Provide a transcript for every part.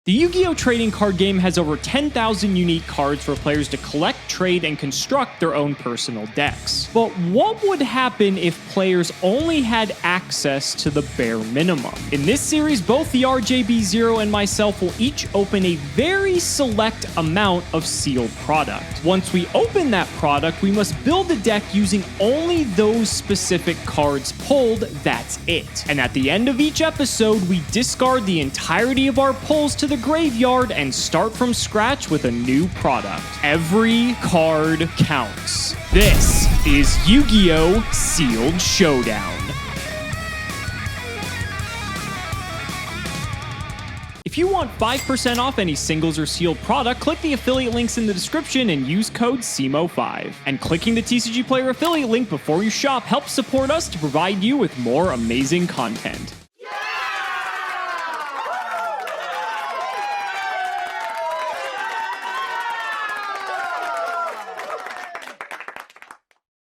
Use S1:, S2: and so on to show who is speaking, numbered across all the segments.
S1: The Yu-Gi-Oh! Trading card game has over 10,000 unique cards for players to collect, trade, and construct their own personal decks. But what would happen if players only had access to the bare minimum? In this series, both TheRJB0 and myself will each open a very select amount of sealed product. Once we open that product, we must build a deck using only those specific cards pulled, that's it. And at the end of each episode, we discard the entirety of our pulls to the graveyard and start from scratch with a new product. Every card counts. This is Yu-Gi-Oh! Sealed Showdown. If you want 5% off any singles or sealed product, click the affiliate links in the description and use code CIMO5. And clicking the TCG Player affiliate link before you shop helps support us to provide you with more amazing content.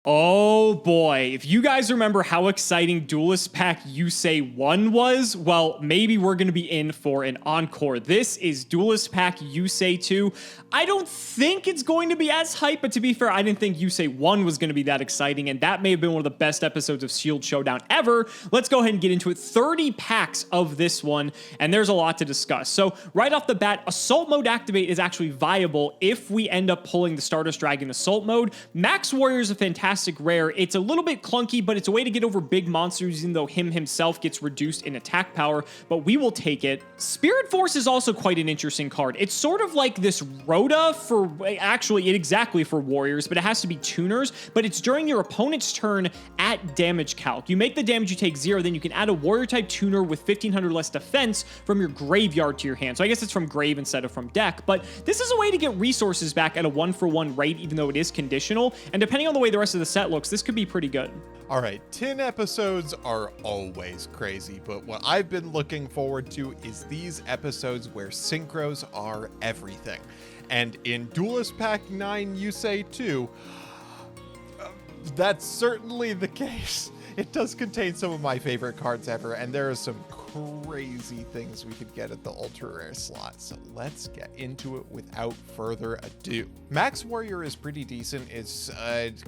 S1: Oh boy, if you guys remember how exciting Duelist Pack Yusei 1 was, well, maybe we're going to be in for an encore. This is Duelist Pack Yusei 2. I don't think it's going to be as hype, but to be fair, I didn't think Yusei 1 was going to be that exciting, and that may have been one of the best episodes of Sealed Showdown ever. Let's go ahead and get into it. 30 packs of this one, and there's a lot to discuss. So right off the bat, Assault Mode Activate is actually viable if we end up pulling the Stardust Dragon Assault Mode. Max Warrior is a fantastic rare. It's a little bit clunky, but it's a way to get over big monsters, even though him himself gets reduced in attack power, but we will take it. Spirit Force is also quite an interesting card. It's sort of like this Rhoda for, actually, exactly for warriors, but it has to be tuners, but it's during your opponent's turn at damage calc. You make the damage, you take 0, then you can add a warrior type tuner with 1500 less defense from your graveyard to your hand. So I guess it's from grave instead of from deck, but this is a way to get resources back at a 1-for-1 rate, even though it is conditional, and depending on the way the rest of the set looks, this could be pretty good.
S2: All right, 10 episodes are always crazy, but what I've been looking forward to is these episodes where synchros are everything. And in Duelist Pack 9 Yusei 2, that's certainly the case. It does contain some of my favorite cards ever, and there are some crazy things we could get at the ultra rare slot. So let's get into it without further ado. Max Warrior is pretty decent. It's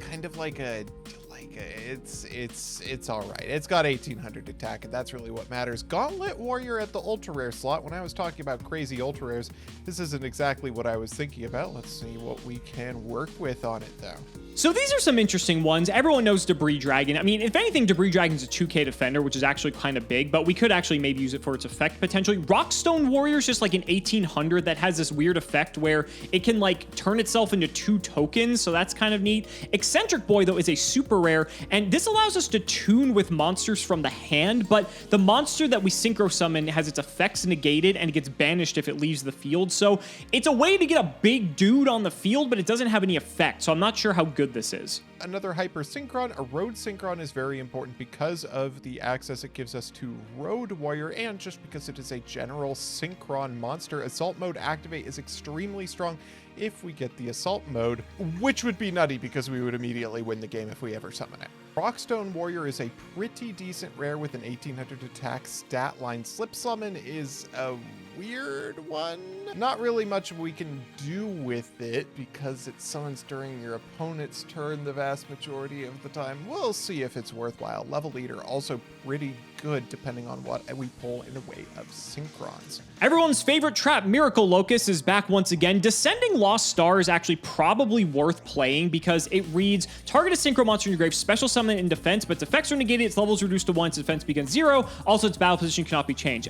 S2: kind of like it's all right. It's got 1800 attack, and that's really what matters. Gauntlet Warrior at the ultra rare slot. When I was talking about crazy ultra rares, this isn't exactly what I was thinking about. Let's see what we can work with on it though.
S1: So these are some interesting ones. Everyone knows Debris Dragon. I mean, if anything, Debris Dragon's a 2k defender, which is actually kind of big, but we could actually maybe use it for its effect potentially. Rockstone Warrior is just like an 1800 that has this weird effect where it can like turn itself into 2 tokens, so that's kind of neat. Eccentric Boy, though, is a super rare, and this allows us to tune with monsters from the hand, but the monster that we synchro summon has its effects negated and it gets banished if it leaves the field. So it's a way to get a big dude on the field, but it doesn't have any effect, so I'm not sure how good this is.
S2: Another hyper synchron. A road synchron is very important because of the access it gives us to Road Warrior, and just because it is a general synchron monster. Assault Mode Activate is extremely strong if we get the Assault Mode, which would be nutty because we would immediately win the game if we ever summon it. Rockstone Warrior is a pretty decent rare with an 1800 attack stat line. Slip Summon is a weird one. Not really much we can do with it because it summons during your opponent's turn the vast majority of the time. We'll see if it's worthwhile. Level Leader, also pretty good depending on what we pull in the way of synchrons.
S1: Everyone's favorite trap, Miracle Locust, is back once again. Descending Lost Star is actually probably worth playing because it reads, target a synchro monster in your grave, special summon in defense, but its effects are negated, its level is reduced to 1, its defense becomes 0. Also, its battle position cannot be changed.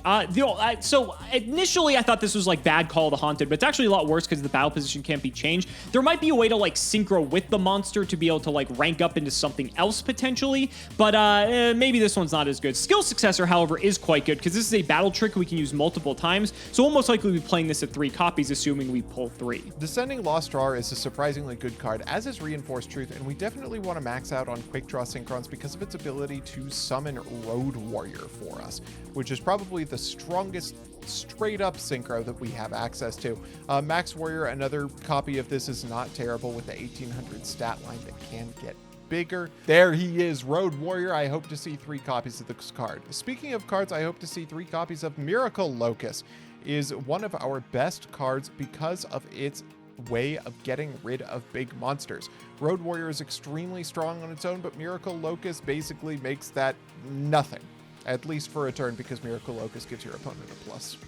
S1: So initially I thought this was like bad Call of the Haunted, but it's actually a lot worse because the battle position can't be changed. There might be a way to like synchro with the monster to be able to like rank up into something else potentially, but maybe this one's not as good. Skill Successor, however, is quite good because this is a battle trick we can use multiple times, so we'll most likely be playing this at 3 copies, assuming we pull 3.
S2: Descending Lost Drawer is a surprisingly good card, as is Reinforced Truth, and we definitely want to max out on Quick Draw Synchrons because of its ability to summon Road Warrior for us, which is probably the strongest straight up synchro that we have access to. Max Warrior, another copy of this, is not terrible with the 1800 stat line that can get bigger. There he is, Road Warrior. I hope to see 3 copies of this card. Speaking of cards, I hope to see 3 copies of Miracle Locust. is one of our best cards because of its way of getting rid of big monsters. Road Warrior is extremely strong on its own, but Miracle Locust basically makes that nothing, at least for a turn, because Miracle Locust gives your opponent a plus.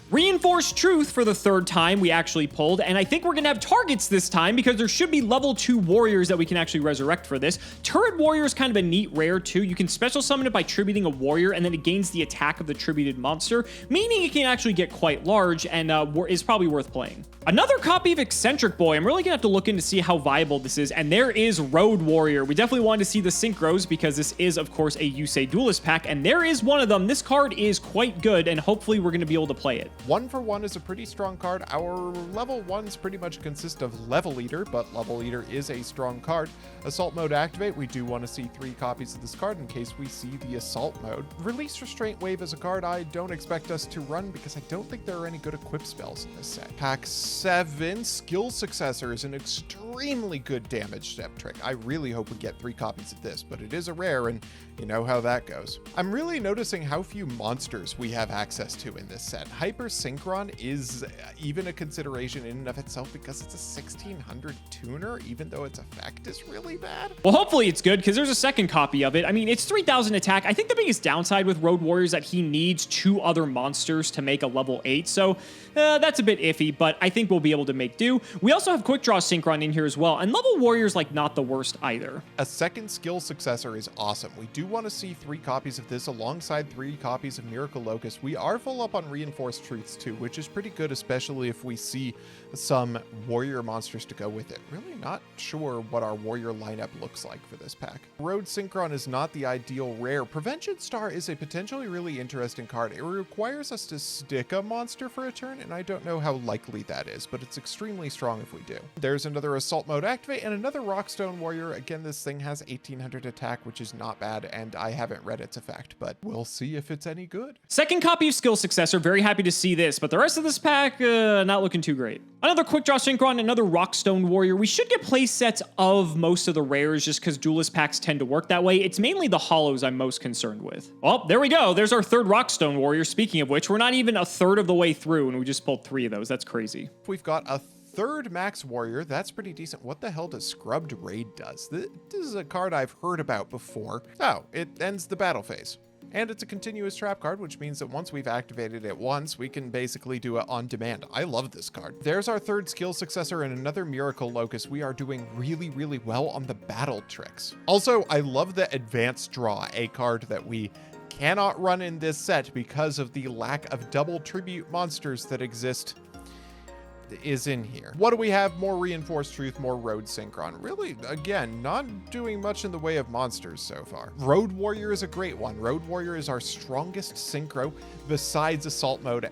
S1: Reinforced Truth for the third time we actually pulled, and I think we're gonna have targets this time because there should be level 2 warriors that we can actually resurrect for this. Turret Warrior is kind of a neat rare too. You can special summon it by tributing a warrior, and then it gains the attack of the tributed monster, meaning it can actually get quite large and is probably worth playing. Another copy of Eccentric Boy. I'm really gonna have to look in to see how viable this is, and there is Road Warrior. We definitely wanted to see the synchros because this is, of course, a Yusei Duelist Pack, and there is one of them. This card is quite good, and hopefully we're gonna be able to play it.
S2: 1-for-1 is a pretty strong card. Our level 1s pretty much consist of Level Eater, but Level Eater is a strong card. Assault Mode Activate, we do want to see 3 copies of this card in case we see the Assault Mode. Release Restraint Wave is a card I don't expect us to run because I don't think there are any good equip spells in this set. Pack 7, Skill Successor is an extremely good damage step trick. I really hope we get 3 copies of this, but it is a rare and you know how that goes. I'm really noticing how few monsters we have access to in this set. Hyper Synchron is even a consideration in and of itself because it's a 1600 tuner, even though its effect is really bad.
S1: Well, hopefully it's good because there's a second copy of it. I mean, it's 3000 attack. I think the biggest downside with Road Warrior is that he needs 2 other monsters to make a level 8, so that's a bit iffy, but I think we'll be able to make do. We also have Quick Draw Synchron in here as well, and Level Warrior's like not the worst either.
S2: A second Skill Successor is awesome. We do want to see 3 copies of this alongside 3 copies of Miracle Locust. We are full up on Reinforced Truths too, which is pretty good, especially if we see some warrior monsters to go with it. Really not sure what our warrior lineup looks like for this pack. Road Synchron is not the ideal rare. Prevention Star is a potentially really interesting card. It requires us to stick a monster for a turn, and I don't know how likely that is, but it's extremely strong if we do. There's another Assault Mode Activate and another Rockstone Warrior. Again, this thing has 1800 attack, which is not bad, and I haven't read its effect, but we'll see if it's any good.
S1: Second copy of Skill Successor, very happy to see this, but the rest of this pack, not looking too great. Another Quick Draw Synchron, another Rockstone Warrior. We should get play sets of most of the rares just because Duelist Packs tend to work that way. It's mainly the holos I'm most concerned with. Well, there we go. There's our third Rockstone Warrior. Speaking of which, we're not even a third of the way through, and we just pulled 3 of those. That's crazy.
S2: We've got a third Max Warrior. That's pretty decent. What the hell does Scrubbed Raid does? This is a card I've heard about before. Oh, it ends the battle phase. And it's a continuous trap card, which means that once we've activated it once, we can basically do it on demand. I love this card. There's our third Skill Successor and another Miracle Locust. We are doing really, really well on the battle tricks. Also, I love the Advanced Draw, a card that we cannot run in this set because of the lack of double tribute monsters that exist is in here. What do we have? More Reinforced Truth, more Road Synchron. Really, again, not doing much in the way of monsters so far. Road Warrior is a great one. Road Warrior is our strongest synchro besides Assault Mode,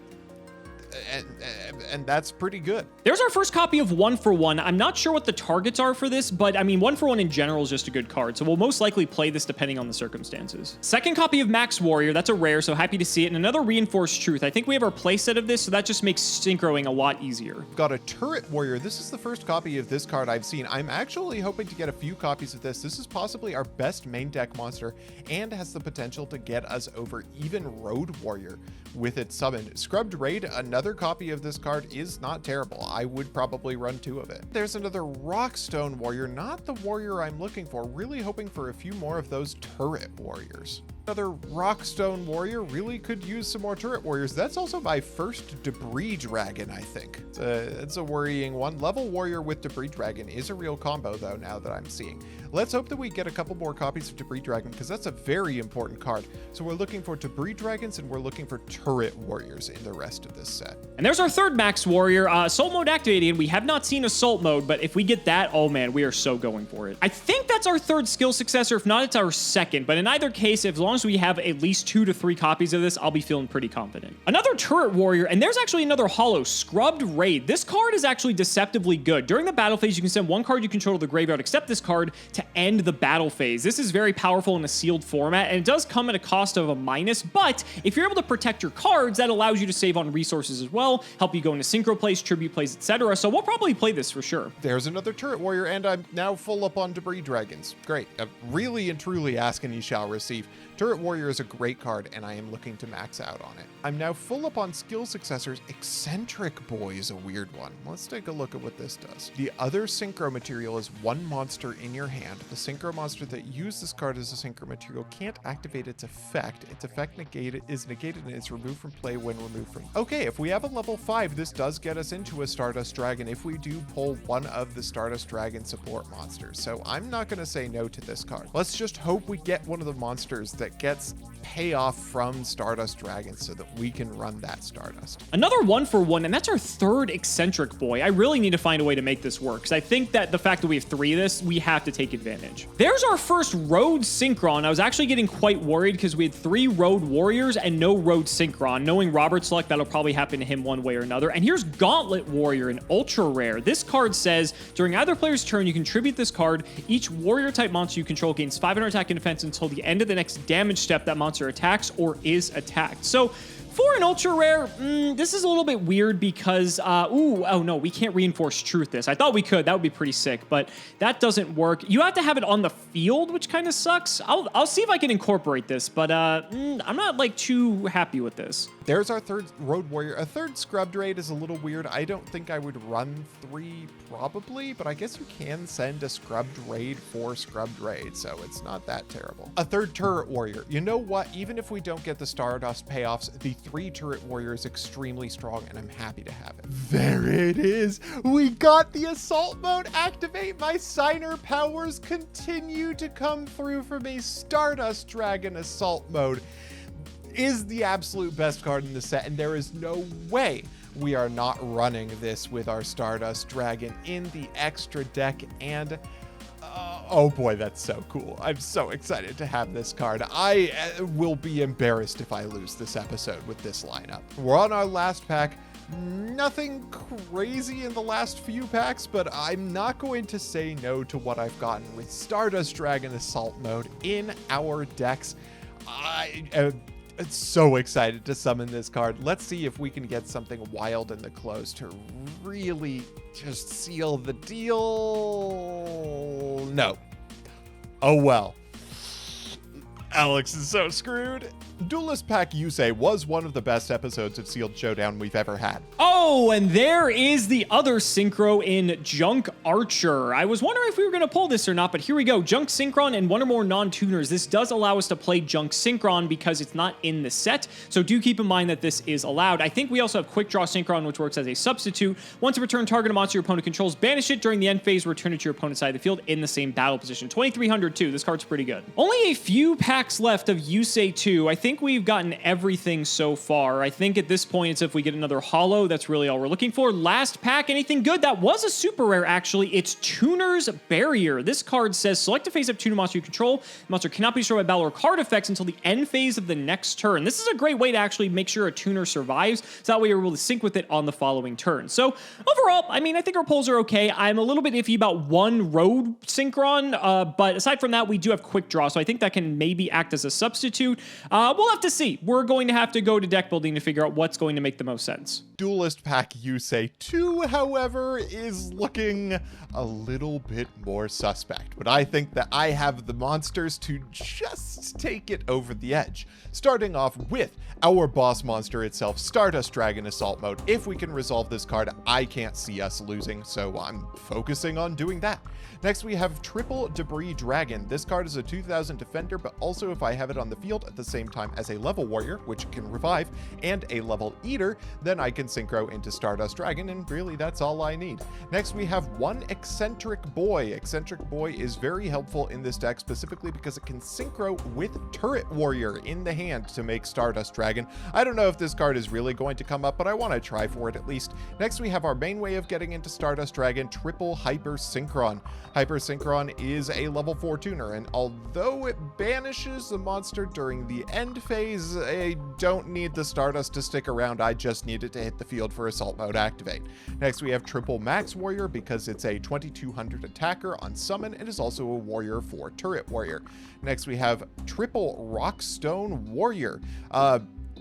S2: and that's pretty good.
S1: There's our first copy of 1-for-1. I'm not sure what the targets are for this, but I mean, 1-for-1 in general is just a good card, so we'll most likely play this depending on the circumstances. Second copy of Max Warrior. That's a rare, so happy to see it. And another Reinforced Truth. I think we have our playset of this, so that just makes synchroing a lot easier.
S2: We've got a Turret Warrior. This is the first copy of this card I've seen. I'm actually hoping to get a few copies of this. This is possibly our best main deck monster and has the potential to get us over even Road Warrior with its summon. Scrubbed Raid, another copy of this card, is not terrible. I would probably run 2 of it. There's another Rockstone Warrior, not the warrior I'm looking for. Really hoping for a few more of those Turret Warriors. Another Rockstone Warrior. Really could use some more Turret Warriors. That's also my first Debris Dragon, I think. It's a worrying one. Level Warrior with Debris Dragon is a real combo, though, now that I'm seeing. Let's hope that we get a couple more copies of Debris Dragon, because that's a very important card. So we're looking for Debris Dragons, and we're looking for Turret Warriors in the rest of this set.
S1: And there's our third Max Warrior. Assault Mode activated. We have not seen Assault Mode, but if we get that, oh man, we are so going for it. I think that's our third Skill Successor. If not, it's our second. But in either case, as long as we have at least 2 to 3 copies of this, I'll be feeling pretty confident. Another Turret Warrior, and there's actually another holo, Scrubbed Raid. This card is actually deceptively good. During the battle phase, you can send 1 card you control to the graveyard, except this card, to end the battle phase. This is very powerful in a sealed format, and it does come at a cost of a minus, but if you're able to protect your cards, that allows you to save on resources as well, help you go into synchro plays, tribute plays, etc. So we'll probably play this for sure.
S2: There's another Turret Warrior, and I'm now full up on Debris Dragons. Great. Really and truly ask and you shall receive. Turret Turret Warrior is a great card, and I am looking to max out on it. I'm now full up on skill successors. Eccentric Boy is a weird one. Let's take a look at what this does. The other synchro material is one monster in your hand. The synchro monster that used this card as a synchro material can't activate its effect. Its effect is negated and it's removed from play when removed from... Okay, if we have a level 5, this does get us into a Stardust Dragon if we do pull one of the Stardust Dragon support monsters. So I'm not going to say no to this card. Let's just hope we get one of the monsters that gets payoff from Stardust Dragon so that we can run that Stardust.
S1: Another 1-for-1, and that's our third Eccentric Boy. I really need to find a way to make this work, because I think that the fact that we have 3 of this, we have to take advantage. There's our first Road Synchron. I was actually getting quite worried because we had 3 Road Warriors and no Road Synchron. Knowing Robert's luck, that'll probably happen to him one way or another. And here's Gauntlet Warrior, an ultra rare. This card says, during either player's turn, you contribute this card. Each warrior type monster you control gains 500 attack and defense until the end of the next damage step that monster attacks or is attacked. So for an ultra rare, this is a little bit weird because, oh no, we can't reinforce truth this. I thought we could, that would be pretty sick, but that doesn't work. You have to have it on the field, which kind of sucks. I'll see if I can incorporate this, but I'm not like too happy with this.
S2: There's our third Road Warrior. A third Scrubbed Raid is a little weird. I don't think I would run 3 probably, but I guess you can send a Scrubbed Raid for Scrubbed Raid, so it's not that terrible. A third Turret Warrior. You know what? Even if we don't get the Stardust payoffs, the 3 Turret Warrior is extremely strong, and I'm happy to have it. There it is. We got the Assault Mode activate. My Signer powers continue to come through from a Stardust Dragon Assault Mode. Is the absolute best card in the set, and there is no way we are not running this with our Stardust Dragon in the extra deck. And oh boy, that's so cool. I'm so excited to have this card. I will be embarrassed if I lose this episode with this lineup. We're on our last pack. Nothing crazy in the last few packs, but I'm not going to say no to what I've gotten with Stardust Dragon Assault Mode in our decks. I am so excited to summon this card. Let's see if we can get something wild in the close to really just seal the deal. No. Oh well. Alex is so screwed. Duelist Pack Yusei was one of the best episodes of Sealed Showdown we've ever had.
S1: Oh, and there is the other synchro in Junk Archer. I was wondering if we were going to pull this or not, but here we go. Junk Synchron and one or more non-tuners. This does allow us to play Junk Synchron because it's not in the set, so do keep in mind that this is allowed. I think we also have Quick Draw Synchron, which works as a substitute. Once a return target a monster your opponent controls, banish it during the end phase, return it to your opponent's side of the field in the same battle position. 2,300 too. This card's pretty good. Only a few packs left of Yusei 2. I think we've gotten everything so far. I think at this point, it's if we get another holo, that's really all we're looking for. Last pack, anything good? That was a super rare, actually. It's Tuner's Barrier. This card says, select a face-up tuner monster you control. The monster cannot be destroyed by battle or card effects until the end phase of the next turn. This is a great way to actually make sure a tuner survives, so that way you're able to sync with it on the following turn. So overall, I mean, I think our pulls are okay. I'm a little bit iffy about one Road Synchron, but aside from that, we do have Quick Draw, so I think that can maybe act as a substitute. We'll have to see. We're going to have to go to deck building to figure out what's going to make the most sense.
S2: Duelist Pack Yusei 2, however, is looking a little bit more suspect, but I think that I have the monsters to just take it over the edge. Starting off with our boss monster itself, Stardust Dragon Assault Mode. If we can resolve this card, I can't see us losing, so I'm focusing on doing that. Next, we have Triple Debris Dragon. This card is a 2000 defender, but also if I have it on the field at the same time as a level warrior, which can revive, and a level eater, then I can synchro into Stardust Dragon, and really that's all I need. Next, we have one Eccentric Boy. Eccentric Boy is very helpful in this deck, specifically because it can synchro with Turret Warrior in the hand to make Stardust Dragon. I don't know if this card is really going to come up, but I want to try for it at least. Next, we have our main way of getting into Stardust Dragon, Triple Hyper Synchron. Hyper Synchron is a level 4 tuner, and although it banishes the monster during the end phase, I don't need the Stardust to stick around, I just need it to hit the field for Assault Mode activate. Next, we have Triple Max Warrior because it's a 2200 attacker on summon and is also a warrior for Turret Warrior. Next, we have Triple Rockstone Warrior.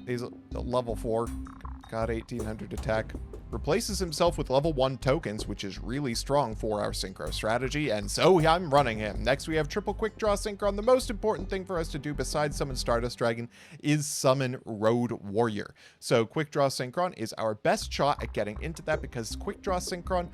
S2: He's a level 4, got 1800 attack. replaces himself with level 1 tokens, which is really strong for our synchro strategy, and so I'm running him. Next, we have triple quick draw synchron. The most important thing for us to do besides summon Stardust Dragon is summon Road Warrior. So quick draw synchron is our best shot at getting into that, because quick draw synchron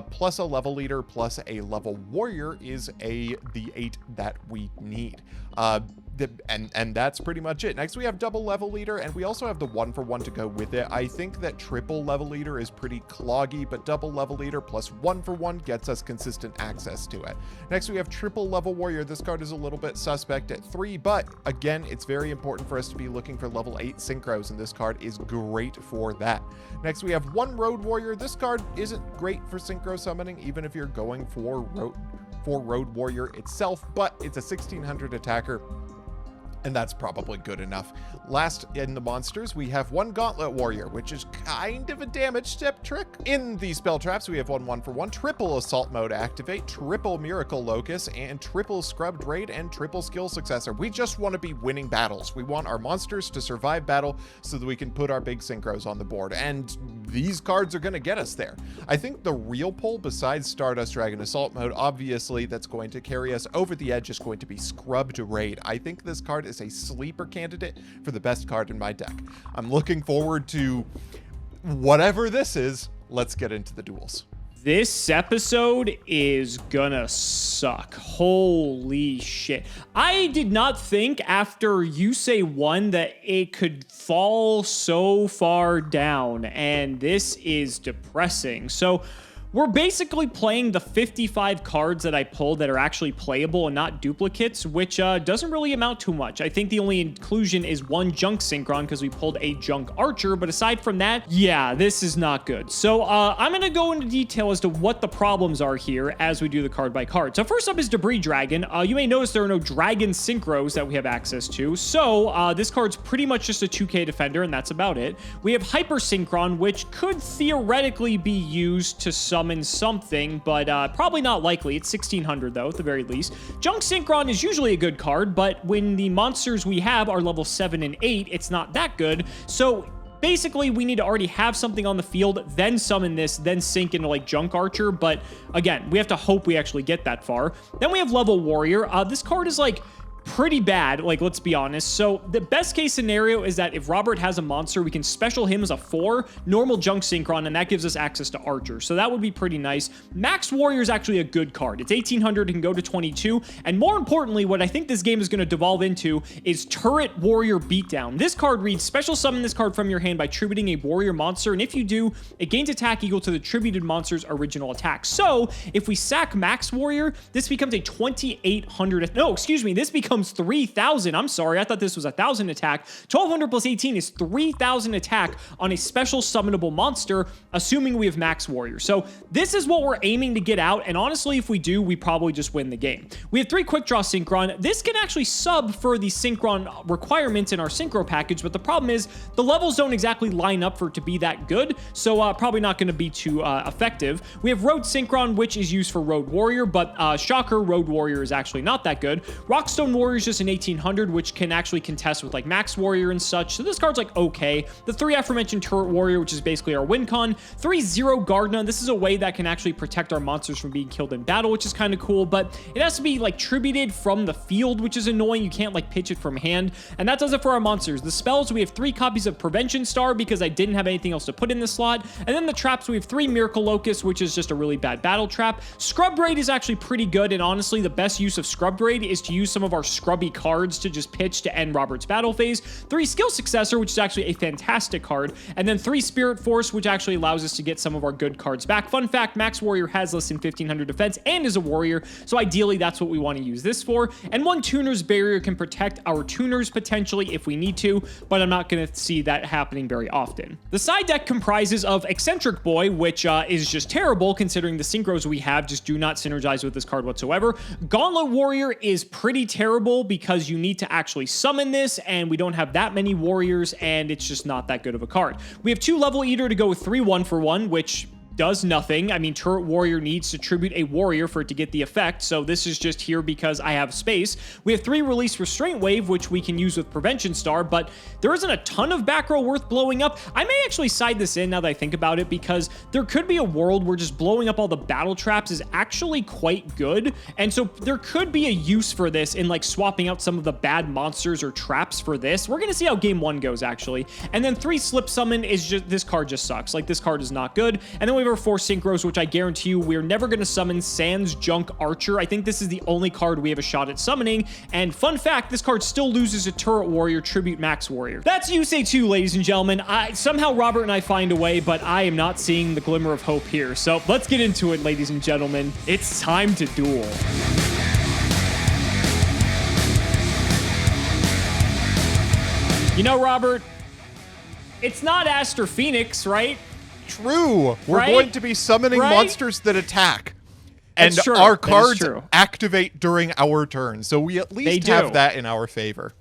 S2: plus a level leader plus a level warrior is the 8 that we need. And that's pretty much it. Next, we have double level leader, and we also have the 1-for-1 to go with it. I think that triple level leader is pretty cloggy, but double level leader plus 1-for-1 gets us consistent access to it. Next, we have triple level warrior. This card is a little bit suspect at 3, but again, it's very important for us to be looking for level 8 synchros, and this card is great for that. Next, we have 1 road warrior. This card isn't great for synchro summoning, even if you're going for road warrior itself, but it's a 1600 attacker, and that's probably good enough. Last in the monsters, we have 1 Gauntlet Warrior, which is kind of a damage step trick. In the spell traps, we have 1-1-for-1, triple Assault Mode Activate, triple Miracle Locus, and triple Scrubbed Raid, and triple Skill Successor. We just want to be winning battles. We want our monsters to survive battle so that we can put our big synchros on the board, and these cards are going to get us there. I think the real pull, besides Stardust Dragon Assault Mode, obviously that's going to carry us over the edge, is going to be Scrubbed Raid. I think this card is a sleeper candidate for the best card in my deck. I'm looking forward to whatever this is. Let's get into the duels.
S1: This episode is gonna suck. Holy shit. I did not think after Yusei 1 that it could fall so far down, and this is depressing. So we're basically playing the 55 cards that I pulled that are actually playable and not duplicates, which doesn't really amount to much. I think the only inclusion is 1 Junk Synchron because we pulled a Junk Archer, but aside from that, yeah, this is not good. So I'm going to go into detail as to what the problems are here as we do the card by card. So first up is Debris Dragon. You may notice there are no Dragon Synchros that we have access to, so this card's pretty much just a 2k defender, and that's about it. We have Hyper Synchron, which could theoretically be used to summon something, but probably not likely. It's 1600 though, at the very least. Junk Synchron is usually a good card, but when the monsters we have are level 7 and 8, it's not that good. So basically, we need to already have something on the field, then summon this, then sink into like Junk Archer. But again, we have to hope we actually get that far. Then we have Level Warrior. This card is like pretty bad, like, let's be honest. So the best case scenario is that if Robert has a monster, we can special him as a 4 normal Junk Synchron, and that gives us access to Archer, so that would be pretty nice. Max Warrior is actually a good card. It's 1800, it can go to 22, and more importantly, what I think this game is going to devolve into is Turret Warrior Beatdown. This card reads, special summon this card from your hand by tributing a warrior monster, and if you do, it gains attack equal to the tributed monster's original attack. So if we sack Max Warrior, this becomes a 2800, no, excuse me, this becomes 3000. I'm sorry, I thought this was 1000 attack. 1200 plus 18 is 3000 attack on a special summonable monster, assuming we have Max Warrior. So this is what we're aiming to get out, and honestly, if we do, we probably just win the game. We have 3 Quick Draw Synchron. This can actually sub for the Synchron requirements in our Synchro package, but the problem is the levels don't exactly line up for it to be that good, so probably not going to be too effective. We have Road Synchron, which is used for Road Warrior, but shocker, Road Warrior is actually not that good. Rockstone Warrior is just an 1800, which can actually contest with like Max Warrior and such, so this card's like okay. The 3 aforementioned Turret Warrior, which is basically our win con. 3 Zero Gardna, this is a way that can actually protect our monsters from being killed in battle, which is kind of cool, but it has to be like tributed from the field, which is annoying. You can't like pitch it from hand, and that does it for our monsters. The spells, we have 3 copies of Prevention Star because I didn't have anything else to put in this slot, and then the traps, we have 3 Miracle Locust, which is just a really bad battle trap. Scrub Raid is actually pretty good, and honestly, the best use of Scrub Raid is to use some of our scrubby cards to just pitch to end Robert's battle phase. 3 Skill Successor, which is actually a fantastic card, and then 3 Spirit Force, which actually allows us to get some of our good cards back. Fun fact, Max Warrior has less than 1500 defense and is a warrior, so ideally that's what we want to use this for. And 1 Tuner's Barrier can protect our tuners potentially if we need to, but I'm not going to see that happening very often. The side deck comprises of Eccentric Boy, which is just terrible considering the synchros we have just do not synergize with this card whatsoever. Gauntlet Warrior is pretty terrible because you need to actually summon this, and we don't have that many warriors, and it's just not that good of a card. We have 2 Level Eater to go with 3 1-for-1, which does nothing. I mean, Turret Warrior needs to tribute a warrior for it to get the effect, so this is just here because I have space. We have 3 Release Restraint Wave, which we can use with Prevention Star, but there isn't a ton of back row worth blowing up. I may actually side this in now that I think about it, because there could be a world where just blowing up all the battle traps is actually quite good, and so there could be a use for this in like swapping out some of the bad monsters or traps for this. We're gonna see how game 1 goes, actually. And then 3 Slip Summon is just, this card just sucks. Like, this card is not good. And then we have our 4 Synchros, which I guarantee you we're never gonna summon Sans Junk Archer. I think this is the only card we have a shot at summoning. And fun fact, this card still loses a Turret Warrior, Tribute Max Warrior. That's Yusei 2, ladies and gentlemen. Somehow Robert and I find a way, but I am not seeing the glimmer of hope here. So let's get into it, ladies and gentlemen. It's time to duel. You know, Robert, it's not Aster Phoenix, right?
S2: True. We're going to be summoning monsters that attack. And our cards activate during our turn. So we at least have that in our favor.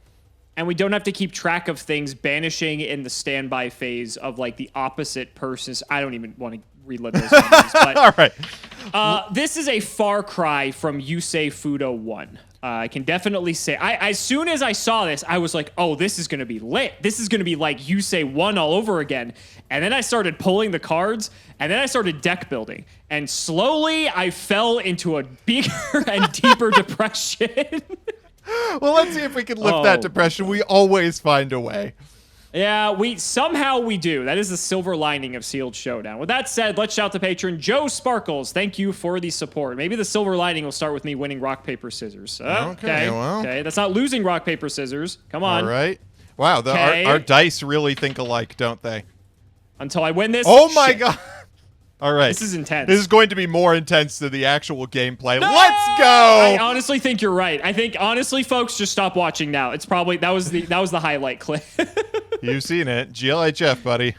S2: And we don't have to keep track of things banishing in the standby phase of like the opposite person's. I don't even want to relive those memories. But all right. This is a far cry from Yusei Fudo 1. I can definitely say, as soon as I saw this, I was like, oh, this is going to be lit. This is going to be like Yusei 1 all over again. And then I started pulling the cards, and then I started deck building. And slowly, I fell into a bigger and deeper depression. Well, let's see if we can lift that depression. We always find a way. Yeah, somehow we do. That is the silver lining of Sealed Showdown. With that said, let's shout to patron Joe Sparkles. Thank you for the support. Maybe the silver lining will start with me winning rock, paper, scissors. Okay, well. Okay, that's not losing rock, paper, scissors. Come on. All right. Wow, our dice really think alike, don't they? Until I win this. Oh my god. All right. This is intense. This is going to be more intense than the actual gameplay. No! Let's go! I honestly think you're right. I think, honestly, folks, just stop watching now. It's probably, that was the highlight clip. You've seen it. GLHF, buddy.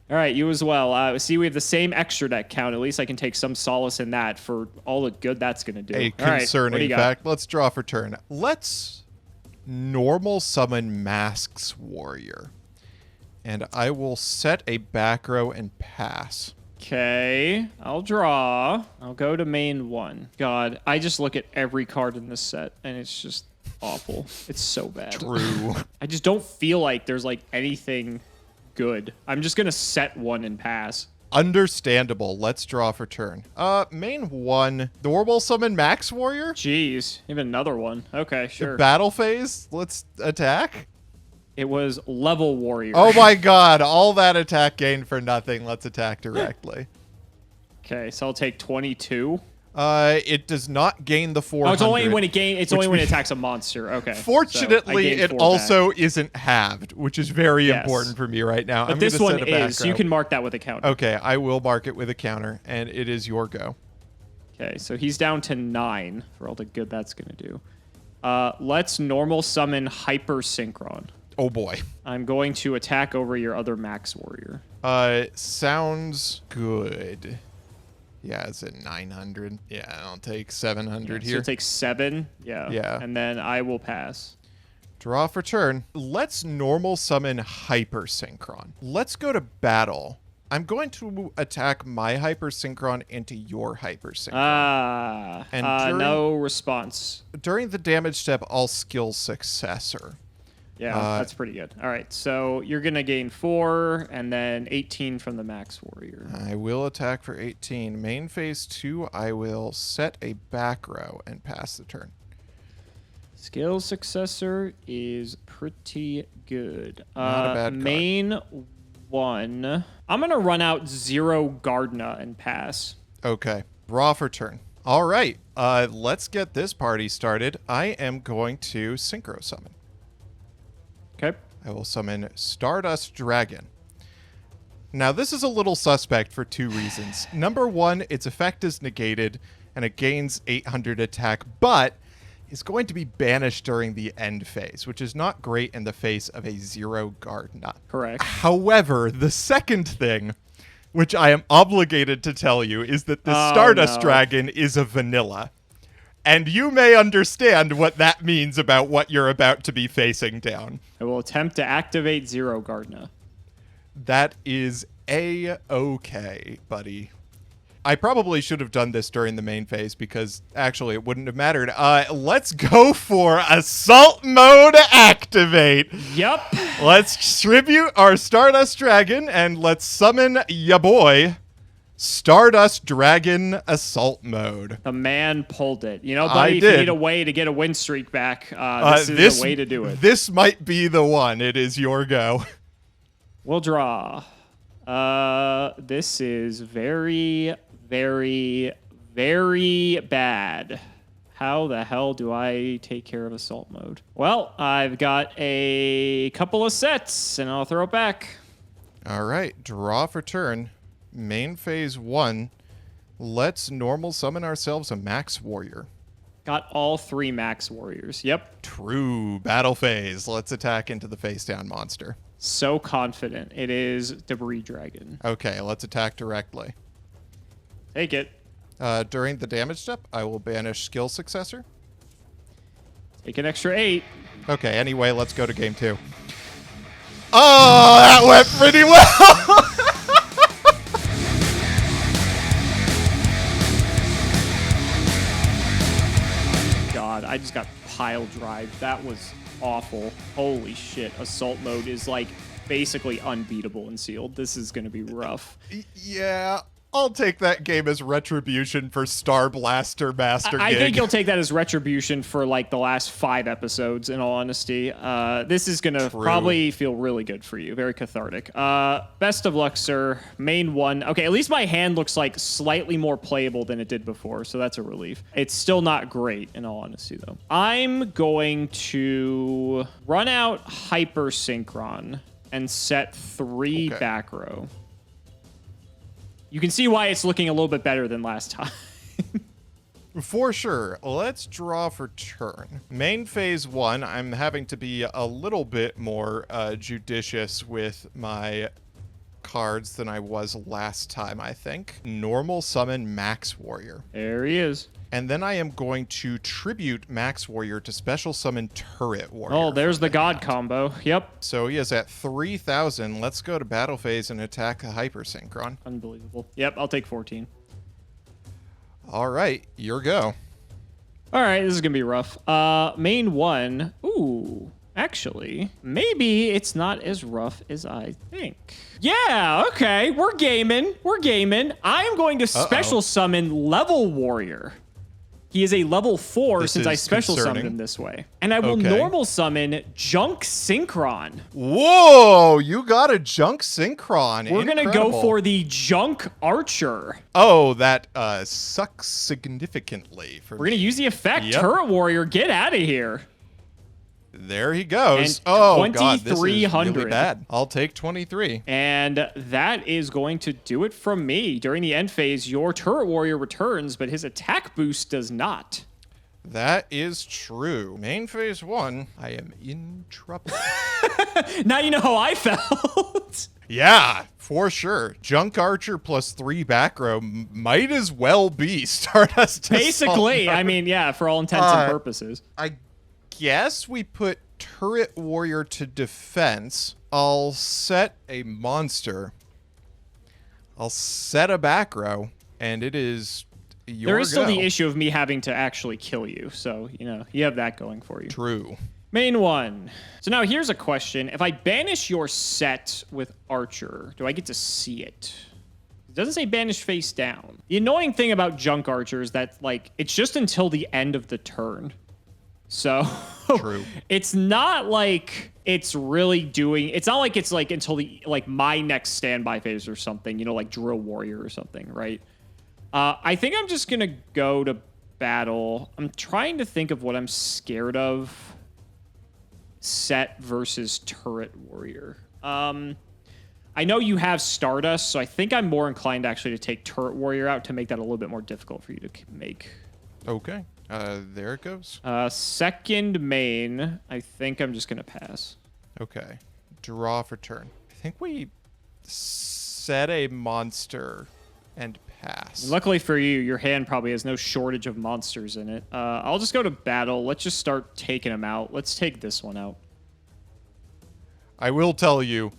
S2: All right, you as well. See, we have the same extra deck count. At least I can take some solace in that for all the good that's going to do. A concerning fact. Let's draw for turn. Let's normal summon Masks Warrior. And I will set a back row and pass. Okay, I'll draw. I'll go to main 1. God, I just look at every card in this set, and it's just awful. It's so bad. True. I just don't feel like there's, like, anything good. I'm just going to set 1 and pass. Understandable. Let's draw for turn. Main 1. Normal summon Max Warrior? Jeez, even another one. Okay, sure. The battle phase? Let's attack? It was level warrior. Oh my god, all that attack gain for nothing. Let's attack directly. Okay, so I'll take 22. It does not gain the 400. Oh, it's only when it attacks a monster. Okay. Fortunately, so it also isn't halved, which is very important for me right now. But this one is, so you can mark that with a counter. Okay, I will mark it with a counter, and it is your go. Okay, so he's down to 9 for all the good that's going to do. Let's normal summon Hyper Synchron. Oh boy. I'm going to attack over your other Max Warrior. Sounds good. Yeah, it's at 900. Yeah, I'll take 700 here. So take 7? Yeah. Yeah. And then I will pass. Draw for turn. Let's normal summon Hyper Synchron. Let's go to battle. I'm going to attack my Hyper Synchron into your Hyper Synchron. No response. During the damage step, I'll skill Successor. Yeah, that's pretty good. All right, so you're going to gain 4 and then 18 from the Max Warrior. I will attack for 18. Main phase 2, I will set a back row and pass the turn. Skill Successor is pretty good. Not a bad card. Main 1, I'm going to run out 0 Gardna and pass. Okay, draw for turn. All right, let's get this party started. I am going to Synchro Summon. Okay. I will summon Stardust Dragon. Now, this is a little suspect for 2 reasons. Number 1, its effect is negated, and it gains 800 attack, but is going to be banished during the end phase, which is not great in the face of a 0 Gardna. Correct. However, the second thing, which I am obligated to tell you, is that the Stardust Dragon is a vanilla. And you may understand what that means about what you're about to be facing down. I will attempt to activate 0 Gardna. That is A-okay, buddy. I probably should have done this during the main phase because actually it wouldn't have mattered. Let's go for Assault Mode Activate.
S1: Yep.
S2: Let's tribute our Stardust Dragon and let's summon ya boy, Stardust Dragon Assault Mode.
S1: The man pulled it. You know, buddy, if you need a way to get a win streak back, this is the way to do it.
S2: This might be the one. It is your go.
S1: We'll draw. This is very, very, very bad. How the hell do I take care of Assault Mode? Well, I've got a couple of sets, and I'll throw it back.
S2: All right, draw for turn. Main phase 1. Let's normal summon ourselves a Max Warrior.
S1: Got all 3 Max Warriors. Yep.
S2: True. Battle phase. Let's attack into the face down monster.
S1: So confident. It is Debris Dragon.
S2: Okay, let's attack directly.
S1: Take it.
S2: During the damage step, I will banish Skill Successor.
S1: Take an extra 8.
S2: Okay, anyway, let's go to game 2. Oh, that went pretty well!
S1: God, I just got pile drive. That was awful. Holy shit. Assault Mode is like basically unbeatable in sealed. This is going to be rough.
S2: Yeah, I'll take that game as retribution for Star Blaster Master
S1: I
S2: Gig.
S1: think you'll take that as retribution for like the last 5 episodes, in all honesty. This is going to probably feel really good for you. Very cathartic. Best of luck, sir. Main 1. Okay, at least my hand looks like slightly more playable than it did before, so that's a relief. It's still not great, in all honesty, though. I'm going to run out Hyper Synchron and set 3 back row. You can see why it's looking a little bit better than last time.
S2: For sure. Let's draw for turn. Main phase 1, I'm having to be a little bit more judicious with my cards than I was last time, I think. Normal summon Max Warrior.
S1: There he is.
S2: And then I am going to tribute Max Warrior to special summon Turret Warrior.
S1: Oh, there's the God combo. Yep.
S2: So he is at 3,000. Let's go to battle phase and attack the Hyper Synchron.
S1: Unbelievable. Yep, I'll take 14.
S2: All right, your go.
S1: All right, this is going to be rough. Main 1. Ooh, actually, maybe it's not as rough as I think. Yeah, okay, we're gaming. We're gaming. I am going to special summon Level Warrior. He is a level 4 since I special summoned him this way. And I will normal summon Junk Synchron.
S2: Whoa, you got a Junk Synchron.
S1: We're going to go for the Junk Archer.
S2: Oh, that sucks significantly.
S1: We're going to use the effect. Turret Warrior, get out of here.
S2: There he goes.
S1: And
S2: oh, God, this is
S1: 2,300.
S2: really bad. I'll take 23.
S1: And that is going to do it from me. During the end phase, your Turret Warrior returns, but his attack boost does not.
S2: That is true. Main phase 1, I am in trouble.
S1: Now you know how I felt.
S2: Yeah, for sure. Junk Archer plus 3 back row might as well be Stardust.
S1: Basically, I mean, yeah, for all intents and purposes.
S2: I guess we put Turret Warrior to defense. I'll set a monster. I'll set a back row, and it is your
S1: There is still
S2: go.
S1: the issue of me having to actually kill you, so, you know, you have that going for you.
S2: True.
S1: Main 1. So now here's a question. If I banish your set with Archer, do I get to see it? It doesn't say banish face down. The annoying thing about Junk Archer is that, like, it's just until the end of the turn. So
S2: True.
S1: It's not like it's really doing, it's not like it's like until the, like my next standby phase or something, you know, like Drill Warrior or something, right? I think I'm just going to go to battle. I'm trying to think of what I'm scared of. Set versus Turret Warrior. I know you have Stardust, so I think I'm more inclined actually to take Turret Warrior out to make that a little bit more difficult for you to make.
S2: Okay. There it goes.
S1: Second main, I think I'm just going to pass.
S2: Okay. Draw for turn. I think we set a monster and pass.
S1: Luckily for you, your hand probably has no shortage of monsters in it. I'll just go to battle. Let's just start taking them out. Let's take this one out.
S2: I will tell you,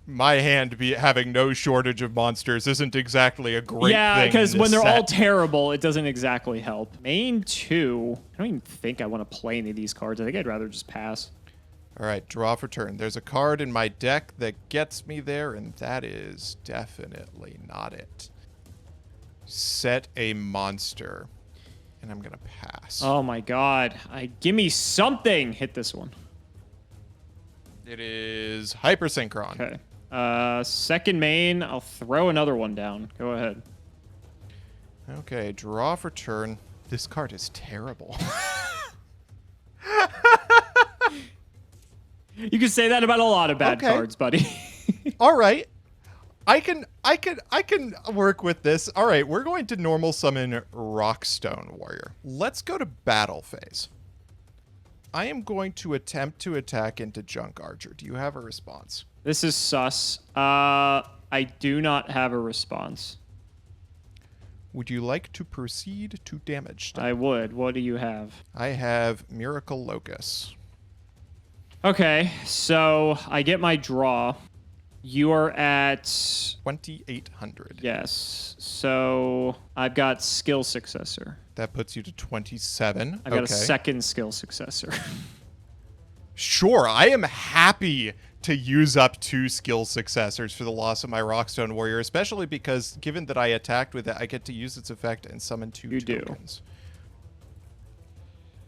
S2: my hand having no shortage of monsters isn't exactly a great thing.
S1: Yeah, because when they're
S2: set.
S1: all terrible, it doesn't exactly help. Main 2. I don't even think I want to play any of these cards. I think I'd rather just pass.
S2: All right, draw for turn. There's a card in my deck that gets me there, and that is definitely not it. Set a monster, and I'm going to pass.
S1: Oh my god. Give me something. Hit this one.
S2: It is Hypersynchron.
S1: Okay. Second main, I'll throw another one down. Go ahead.
S2: Okay, draw for turn. This card is terrible.
S1: You can say that about a lot of bad cards, buddy.
S2: All right. I can work with this. All right, we're going to normal summon Rockstone Warrior. Let's go to battle phase. I am going to attempt to attack into Junk Archer. Do you have a response?
S1: This is sus. I do not have a response.
S2: Would you like to proceed to damage?
S1: I would. What do you have?
S2: I have Miracle Locus.
S1: Okay, so I get my draw. You are at
S2: 2,800.
S1: Yes. So I've got skill successor.
S2: That puts you to 27.
S1: I've got a second skill successor.
S2: Sure, I am happy to use up 2 skill successors for the loss of my Rockstone Warrior, especially because given that I attacked with it, I get to use its effect and summon 2 tokens.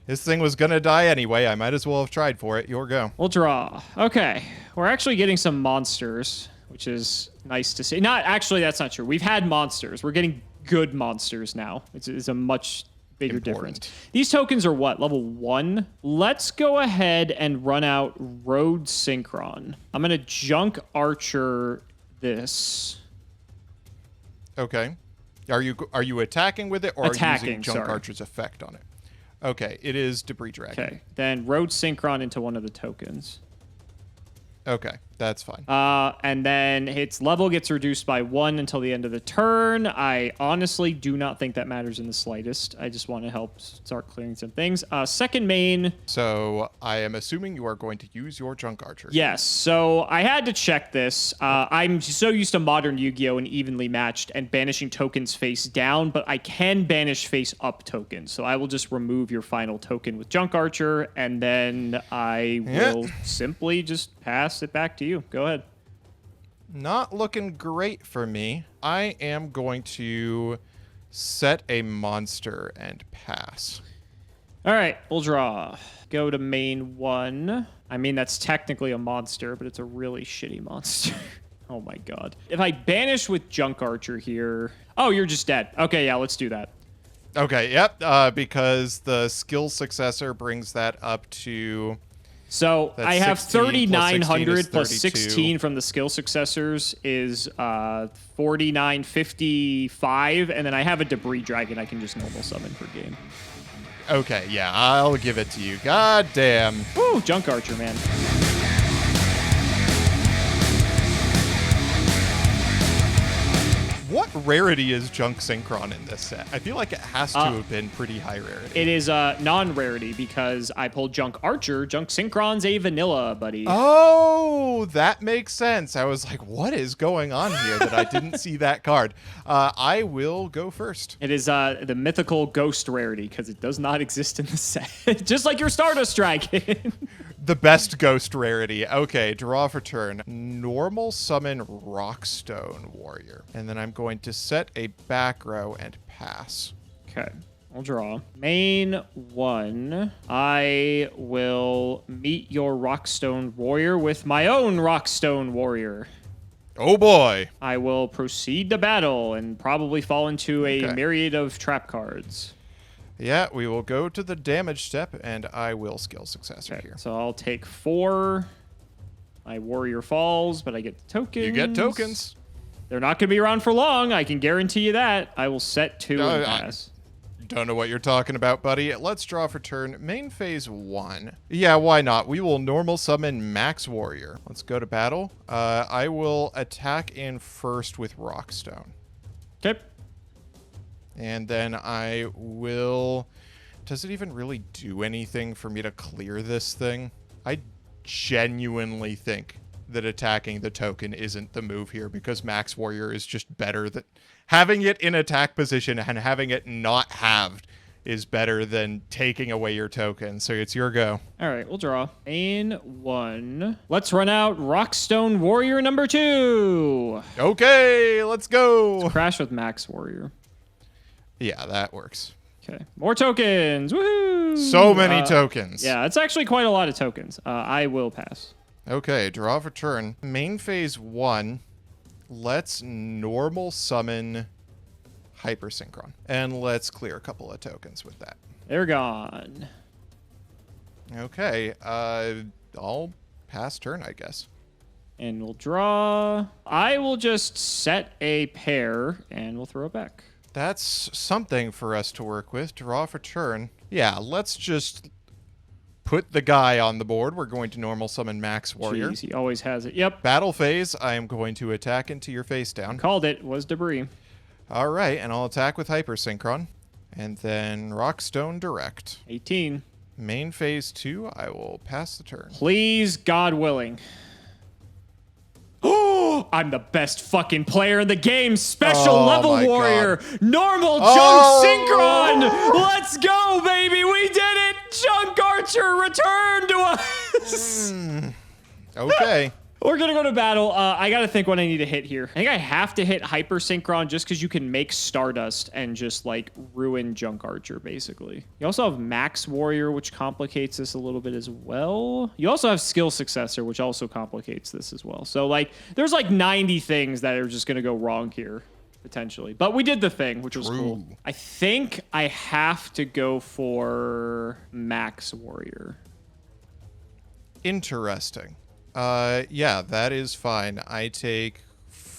S2: This thing was going to die anyway. I might as well have tried for it. Your go.
S1: We'll draw. Okay. We're actually getting some monsters, which is nice to see. Actually, that's not true. We've had monsters. We're getting good monsters now. It's a much bigger difference. These tokens are what? Level 1? Let's go ahead and run out Road Synchron. I'm going to Junk Archer this.
S2: Okay. Are you attacking with it, or are you using Junk Archer's effect on it? Okay, it is Debris Dragon.
S1: Okay, then Road Synchron into one of the tokens.
S2: Okay, that's fine.
S1: And then its level gets reduced by 1 until the end of the turn. I honestly do not think that matters in the slightest. I just want to help start clearing some things. Second main.
S2: So I am assuming you are going to use your Junk Archer.
S1: Yes, so I had to check this. I'm so used to modern Yu-Gi-Oh! And evenly matched and banishing tokens face down, but I can banish face up tokens. So I will just remove your final token with Junk Archer, and then I will simply just pass it back to you. Go ahead.
S2: Not looking great for me. I am going to set a monster and pass.
S1: All right, we'll draw. Go to main 1. I mean, that's technically a monster, but it's a really shitty monster. Oh my god. If I banish with Junk Archer here... Oh, you're just dead. Okay, yeah, let's do that.
S2: Okay, yep, because the skill successor brings that up to...
S1: So I have 3,900 plus
S2: 32.
S1: 16 from the skill successors is 4,955, and then I have a Debris Dragon I can just normal summon per game.
S2: Okay, yeah, I'll give it to you. God damn.
S1: Woo, Junk Archer, man.
S2: What rarity is Junk Synchron in this set? I feel like it has to have been pretty high rarity.
S1: It is non-rarity because I pulled Junk Archer. Junk Synchron's a vanilla, buddy.
S2: Oh, that makes sense. I was like, what is going on here that I didn't see that card? I will go first.
S1: It is the mythical ghost rarity because it does not exist in the set. Just like your Stardust Dragon.
S2: The best ghost rarity. Okay, draw for turn. Normal summon Rockstone Warrior. And then I'm going to set a back row and pass.
S1: Okay, I'll draw. Main 1, I will meet your Rockstone Warrior with my own Rockstone Warrior.
S2: Oh boy.
S1: I will proceed to battle and probably fall into a myriad of trap cards.
S2: Yeah, we will go to the damage step, and I will skill successor here.
S1: So I'll take 4. My warrior falls, but I get the tokens.
S2: You get tokens.
S1: They're not going to be around for long. I can guarantee you that. I will set 2 and pass.
S2: Don't know what you're talking about, buddy. Let's draw for turn. Main phase 1. Yeah, why not? We will normal summon Max Warrior. Let's go to battle. I will attack in first with Rockstone.
S1: Okay.
S2: And then I will... Does it even really do anything for me to clear this thing? I genuinely think that attacking the token isn't the move here, because Max Warrior is just better than having it in attack position, and having it not halved is better than taking away your token. So it's your go.
S1: All right, we'll draw. Main 1. Let's run out Rockstone Warrior number 2.
S2: Okay, let's go.
S1: Crash with Max Warrior.
S2: Yeah, that works.
S1: Okay, more tokens. Woohoo!
S2: So many tokens.
S1: Yeah, it's actually quite a lot of tokens. I will pass.
S2: Okay, draw for turn. Main phase 1. Let's normal summon Hypersynchron. And let's clear a couple of tokens with that.
S1: They're gone.
S2: Okay, I'll pass turn, I guess.
S1: And we'll draw. I will just set a pair, and we'll throw it back.
S2: That's something for us to work with. Draw for turn. Yeah, let's just put the guy on the board. We're going to normal summon Max Warrior.
S1: Jeez, he always has it. Yep.
S2: Battle phase, I am going to attack into your face down.
S1: Called it. Was debris.
S2: All right, and I'll attack with Hypersynchron. And then Rockstone Direct.
S1: 18.
S2: Main phase 2, I will pass the turn.
S1: Please, God willing. Oh, I'm the best fucking player in the game. Special level warrior.
S2: God.
S1: Normal junk synchron. Let's go, baby. We did it. Junk Archer returned to us.
S2: Okay.
S1: We're going to go to battle. I got to think what I need to hit here. I think I have to hit Hypersynchron just because you can make Stardust and just, like, ruin Junk Archer, basically. You also have Max Warrior, which complicates this a little bit as well. You also have Skill Successor, which also complicates this as well. So, like, there's, like, 90 things that are just going to go wrong here, potentially. But we did the thing, which was cool. I think I have to go for Max Warrior.
S2: Interesting. Yeah, that is fine. I take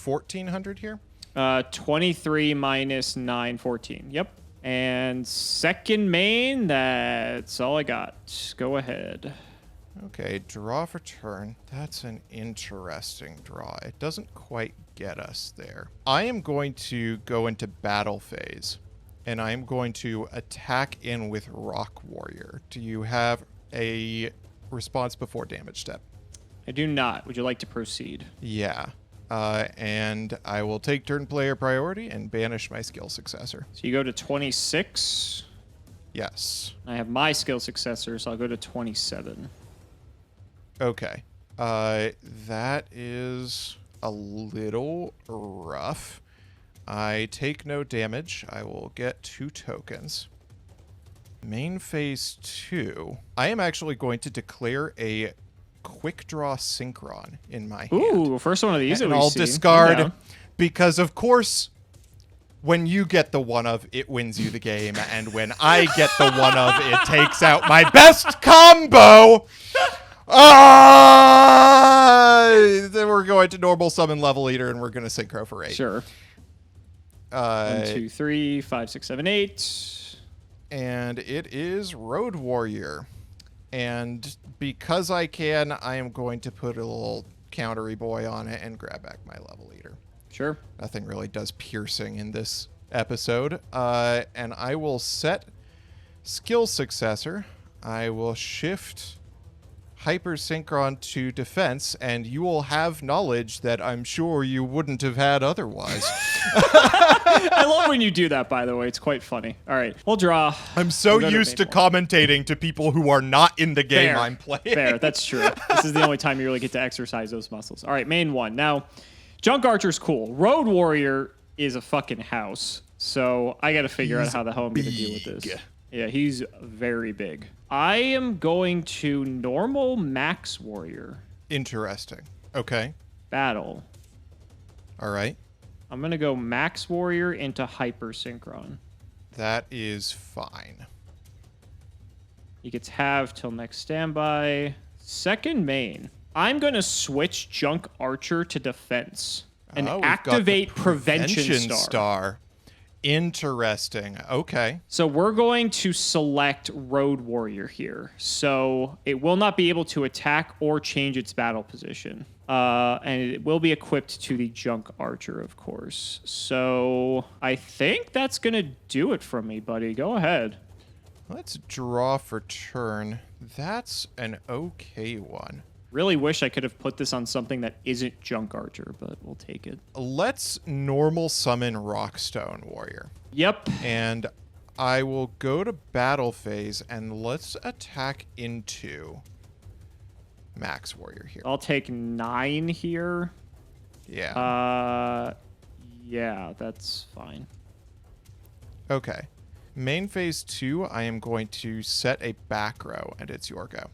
S2: 1,400 here.
S1: 23 minus 9, 14. Yep. And second main, that's all I got. Go ahead.
S2: Okay, draw for turn. That's an interesting draw. It doesn't quite get us there. I am going to go into battle phase, and I am going to attack in with Rock Warrior. Do you have a response before damage step?
S1: I do not. Would you like to proceed?
S2: Yeah. And I will take turn player priority and banish my skill successor.
S1: So you go to 26.
S2: Yes.
S1: I have my skill successor, so I'll go to 27.
S2: Okay. That is a little rough. I take no damage. I will get 2 tokens. Main phase 2. I am actually going to declare a quick draw synchron in my hand.
S1: Ooh, first one of these.
S2: And I'll discard because, of course, when you get the one of, it wins you the game, and when I get the one of, it takes out my best combo. Then we're going to normal summon Level Eater, and we're going to synchro for 8.
S1: Sure. 1, 2, 3, 5, 6, 7, 8.
S2: And it is Road Warrior. And because I can, I am going to put a little countery boy on it and grab back my Level Eater.
S1: Sure.
S2: Nothing really does piercing in this episode. And I will set Skill Successor. I will shift Hypersynchron to defense, and you will have knowledge that I'm sure you wouldn't have had otherwise.
S1: I love when you do that, by the way. It's quite funny. All right, we'll draw.
S2: I'm so used to commentating to people who are not in the game I'm playing.
S1: Fair, that's true. This is the only time you really get to exercise those muscles. All right, main 1. Now, Junk Archer's cool. Road Warrior is a fucking house, so I got to figure out how the hell I'm going to deal with this. Yeah, he's very big. I am going to normal Max Warrior.
S2: Interesting. Okay.
S1: Battle.
S2: All right.
S1: I'm going to go Max Warrior into Hypersynchron.
S2: That is fine.
S1: He gets halved till next standby. Second main. I'm going to switch Junk Archer to defense and activate Prevention Star.
S2: Interesting. Okay.
S1: So we're going to select Road Warrior here. So it will not be able to attack or change its battle position. And it will be equipped to the Junk Archer, of course. So I think that's going to do it from me, buddy. Go ahead.
S2: Let's draw for turn. That's an okay one.
S1: Really wish I could have put this on something that isn't Junk Archer, but we'll take it.
S2: Let's normal summon Rockstone Warrior.
S1: Yep.
S2: And I will go to battle phase and let's attack into Max Warrior here.
S1: I'll take 9 here.
S2: Yeah.
S1: Yeah, that's fine.
S2: Okay. Main phase 2, I am going to set a back row, and it's your go.
S1: I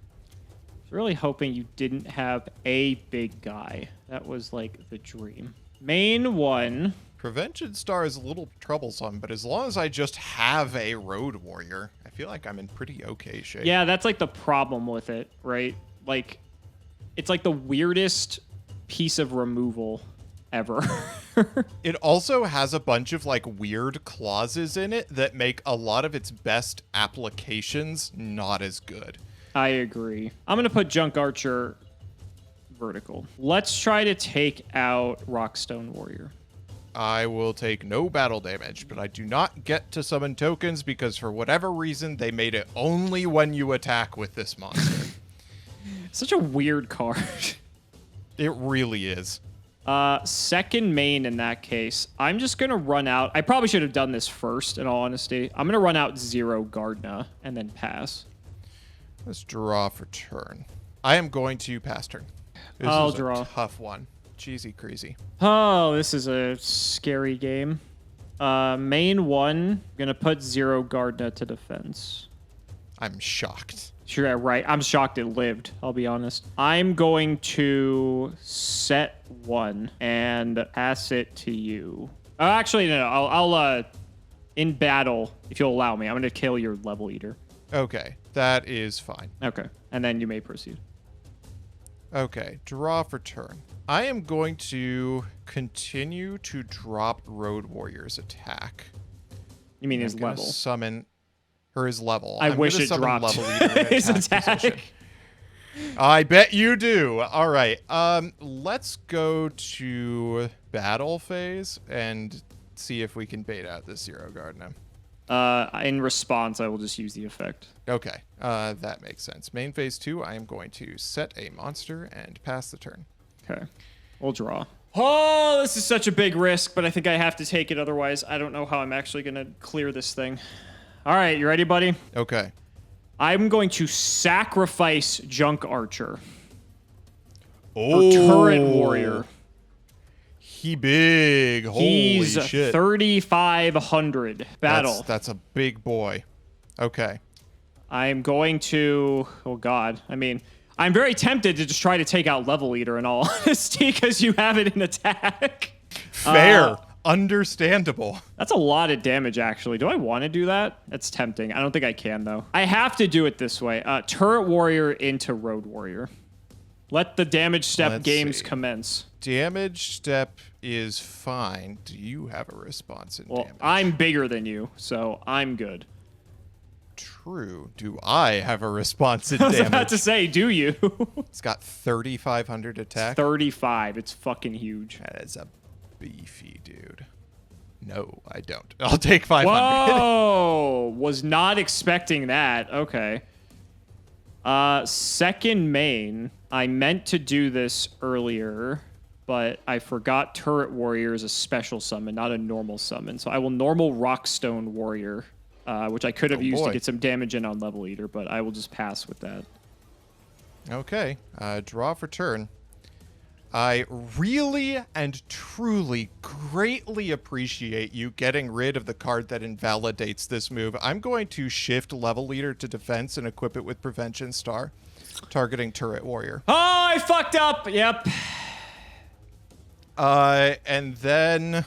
S1: was really hoping you didn't have a big guy. That was like the dream. Main 1.
S2: Prevention Star is a little troublesome, but as long as I just have a Road Warrior, I feel like I'm in pretty okay shape.
S1: Yeah, that's like the problem with it, right? Like, it's like the weirdest piece of removal ever.
S2: It also has a bunch of like weird clauses in it that make a lot of its best applications not as good.
S1: I agree. I'm going to put Junk Archer vertical. Let's try to take out Rockstone Warrior.
S2: I will take no battle damage, but I do not get to summon tokens because for whatever reason, they made it only when you attack with this monster.
S1: Such a weird card.
S2: It really is.
S1: Second main in that case. I'm just going to run out. I probably should have done this first, in all honesty. I'm going to run out 0 Gardna and then pass.
S2: Let's draw for turn. I am going to pass turn. This
S1: I'll
S2: is
S1: draw.
S2: A tough one. Cheesy crazy.
S1: Oh, this is a scary game. Main 1, gonna put 0 Gardna to defense.
S2: I'm shocked.
S1: Sure, right. I'm shocked it lived, I'll be honest. I'm going to set 1 and pass it to you. Actually, no. I'll in battle, if you'll allow me, I'm gonna kill your level eater.
S2: Okay, that is fine.
S1: Okay, and then you may proceed.
S2: Okay, draw for turn. I am going to continue to drop Road Warrior's attack.
S1: You mean
S2: I'm
S1: his
S2: gonna
S1: level?
S2: Summon her his level.
S1: I
S2: I'm
S1: wish
S2: gonna
S1: it
S2: summon
S1: dropped
S2: level leader in
S1: his
S2: attack
S1: attack.
S2: position. I bet you do. All right. Let's go to battle phase and see if we can bait out this 0 Gardna.
S1: In response, I will just use the effect.
S2: Okay, that makes sense. Main phase 2, I am going to set a monster and pass the turn.
S1: Okay. We'll draw. Oh, this is such a big risk, but I think I have to take it. Otherwise, I don't know how I'm actually going to clear this thing. All right, you ready, buddy?
S2: Okay.
S1: I'm going to sacrifice Junk Archer
S2: Oh,
S1: for Turret Warrior.
S2: He big. Holy
S1: He's
S2: shit.
S1: 3,500. Battle.
S2: That's a big boy. Okay.
S1: I'm going to... Oh, God. I mean... I'm very tempted to just try to take out Level Eater in all honesty because you have it in attack.
S2: Fair. Understandable.
S1: That's a lot of damage, actually. Do I want to do that? That's tempting. I don't think I can, though. I have to do it this way. Turret Warrior into Road Warrior. Let the damage step games commence.
S2: Damage step is fine. Do you have a response in damage?
S1: I'm bigger than you, so I'm good.
S2: True. Do I have a response in
S1: I was
S2: damage?
S1: about to say, do you?
S2: It's got 3,500 attack.
S1: 35. It's fucking huge.
S2: That is a beefy dude. No, I don't. I'll take 500.
S1: Whoa! Was not expecting that. Okay. Second main. I meant to do this earlier, but I forgot Turret Warrior is a special summon, not a normal summon. So I will normal Rockstone Warrior, which I could have used to get some damage in on Level Eater, but I will just pass with that.
S2: Okay. Draw for turn. I really and truly greatly appreciate you getting rid of the card that invalidates this move. I'm going to shift Level Leader to defense and equip it with Prevention Star, targeting Turret Warrior.
S1: Oh, I fucked up. Yep.
S2: And then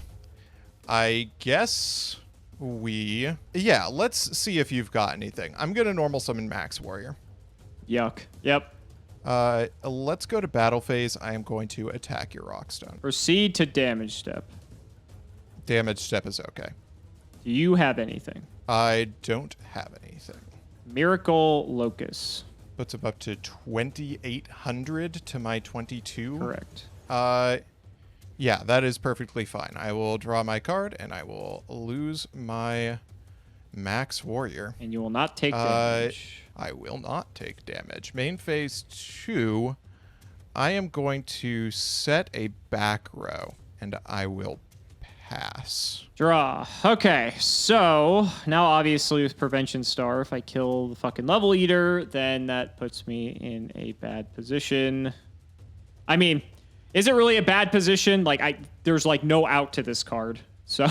S2: I guess yeah, let's see if you've got anything. I'm going to normal summon Max Warrior.
S1: Yuck. Yep.
S2: Let's go to battle phase. I am going to attack your Rockstone.
S1: Proceed to damage step.
S2: Damage step is okay.
S1: Do you have anything?
S2: I don't have anything.
S1: Miracle Locus.
S2: Puts him up to 2,800 to my 22.
S1: Correct.
S2: Yeah, that is perfectly fine. I will draw my card and I will lose my Max Warrior.
S1: And you will not take damage.
S2: I will not take damage. Main phase 2, I am going to set a back row, and I will pass.
S1: Draw. Okay, so now obviously with Prevention Star, if I kill the fucking Level Eater, then that puts me in a bad position. I mean, is it really a bad position? Like, there's like no out to this card. So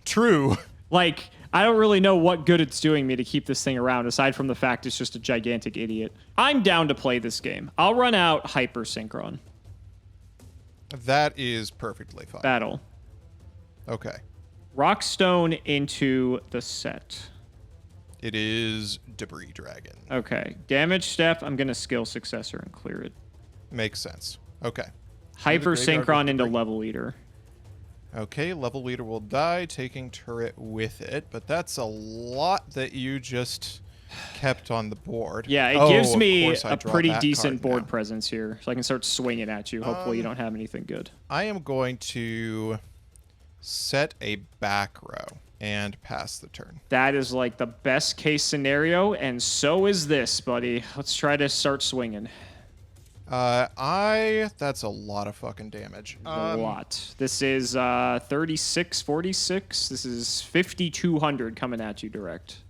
S2: True.
S1: Like, I don't really know what good it's doing me to keep this thing around, aside from the fact it's just a gigantic idiot. I'm down to play this game. I'll run out Hyper Synchron.
S2: That is perfectly fine.
S1: Battle.
S2: Okay.
S1: Rockstone into the set.
S2: It is Debris Dragon.
S1: Okay. Damage step, I'm going to skill successor and clear it.
S2: Makes sense. Okay.
S1: Hyper Synchron into
S2: Debris.
S1: Level Eater.
S2: Okay, Level Leader will die, taking turret with it, but that's a lot that you just kept on the board.
S1: Yeah, it gives
S2: of
S1: me
S2: course I
S1: a
S2: draw
S1: pretty
S2: that
S1: decent
S2: card
S1: board
S2: now.
S1: presence here, so I can start swinging at you. Hopefully you don't have anything good.
S2: I am going to set a back row and pass the turn.
S1: That is like the best case scenario, and so is this, buddy. Let's try to start swinging.
S2: That's a lot of fucking damage.
S1: A lot. This is 36, 46. This is 5,200 coming at you direct.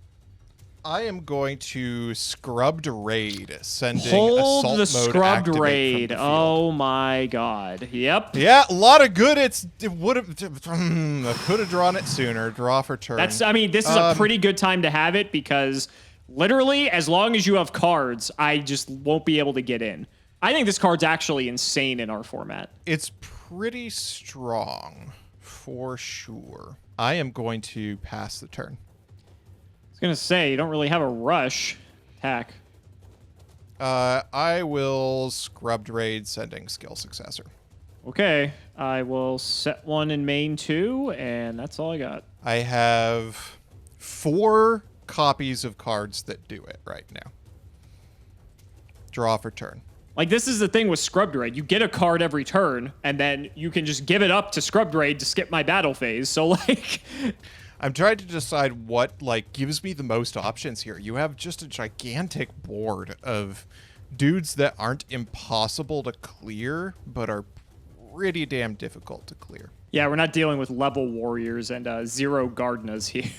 S2: I am going to Scrubbed Raid, sending
S1: Hold
S2: Assault
S1: the
S2: Mode
S1: Scrubbed
S2: activate from
S1: Raid.
S2: the field.
S1: Oh my god. Yep.
S2: Yeah, a lot of good. It would have. I could have drawn it sooner. Draw for turn.
S1: I mean, this is a pretty good time to have it because literally, as long as you have cards, I just won't be able to get in. I think this card's actually insane in our format.
S2: It's pretty strong, for sure. I am going to pass the turn.
S1: I was going to say, you don't really have a rush. Attack.
S2: I will Scrubbed Raid, sending Skill Successor.
S1: Okay. I will set one in main 2, and that's all I got.
S2: I have 4 copies of cards that do it right now. Draw for turn.
S1: Like, this is the thing with Scrubbed Raid. You get a card every turn, and then you can just give it up to Scrubbed Raid to skip my battle phase. So, like...
S2: I'm trying to decide what, like, gives me the most options here. You have just a gigantic board of dudes that aren't impossible to clear, but are pretty damn difficult to clear.
S1: Yeah, we're not dealing with level warriors and 0 Gardenas here.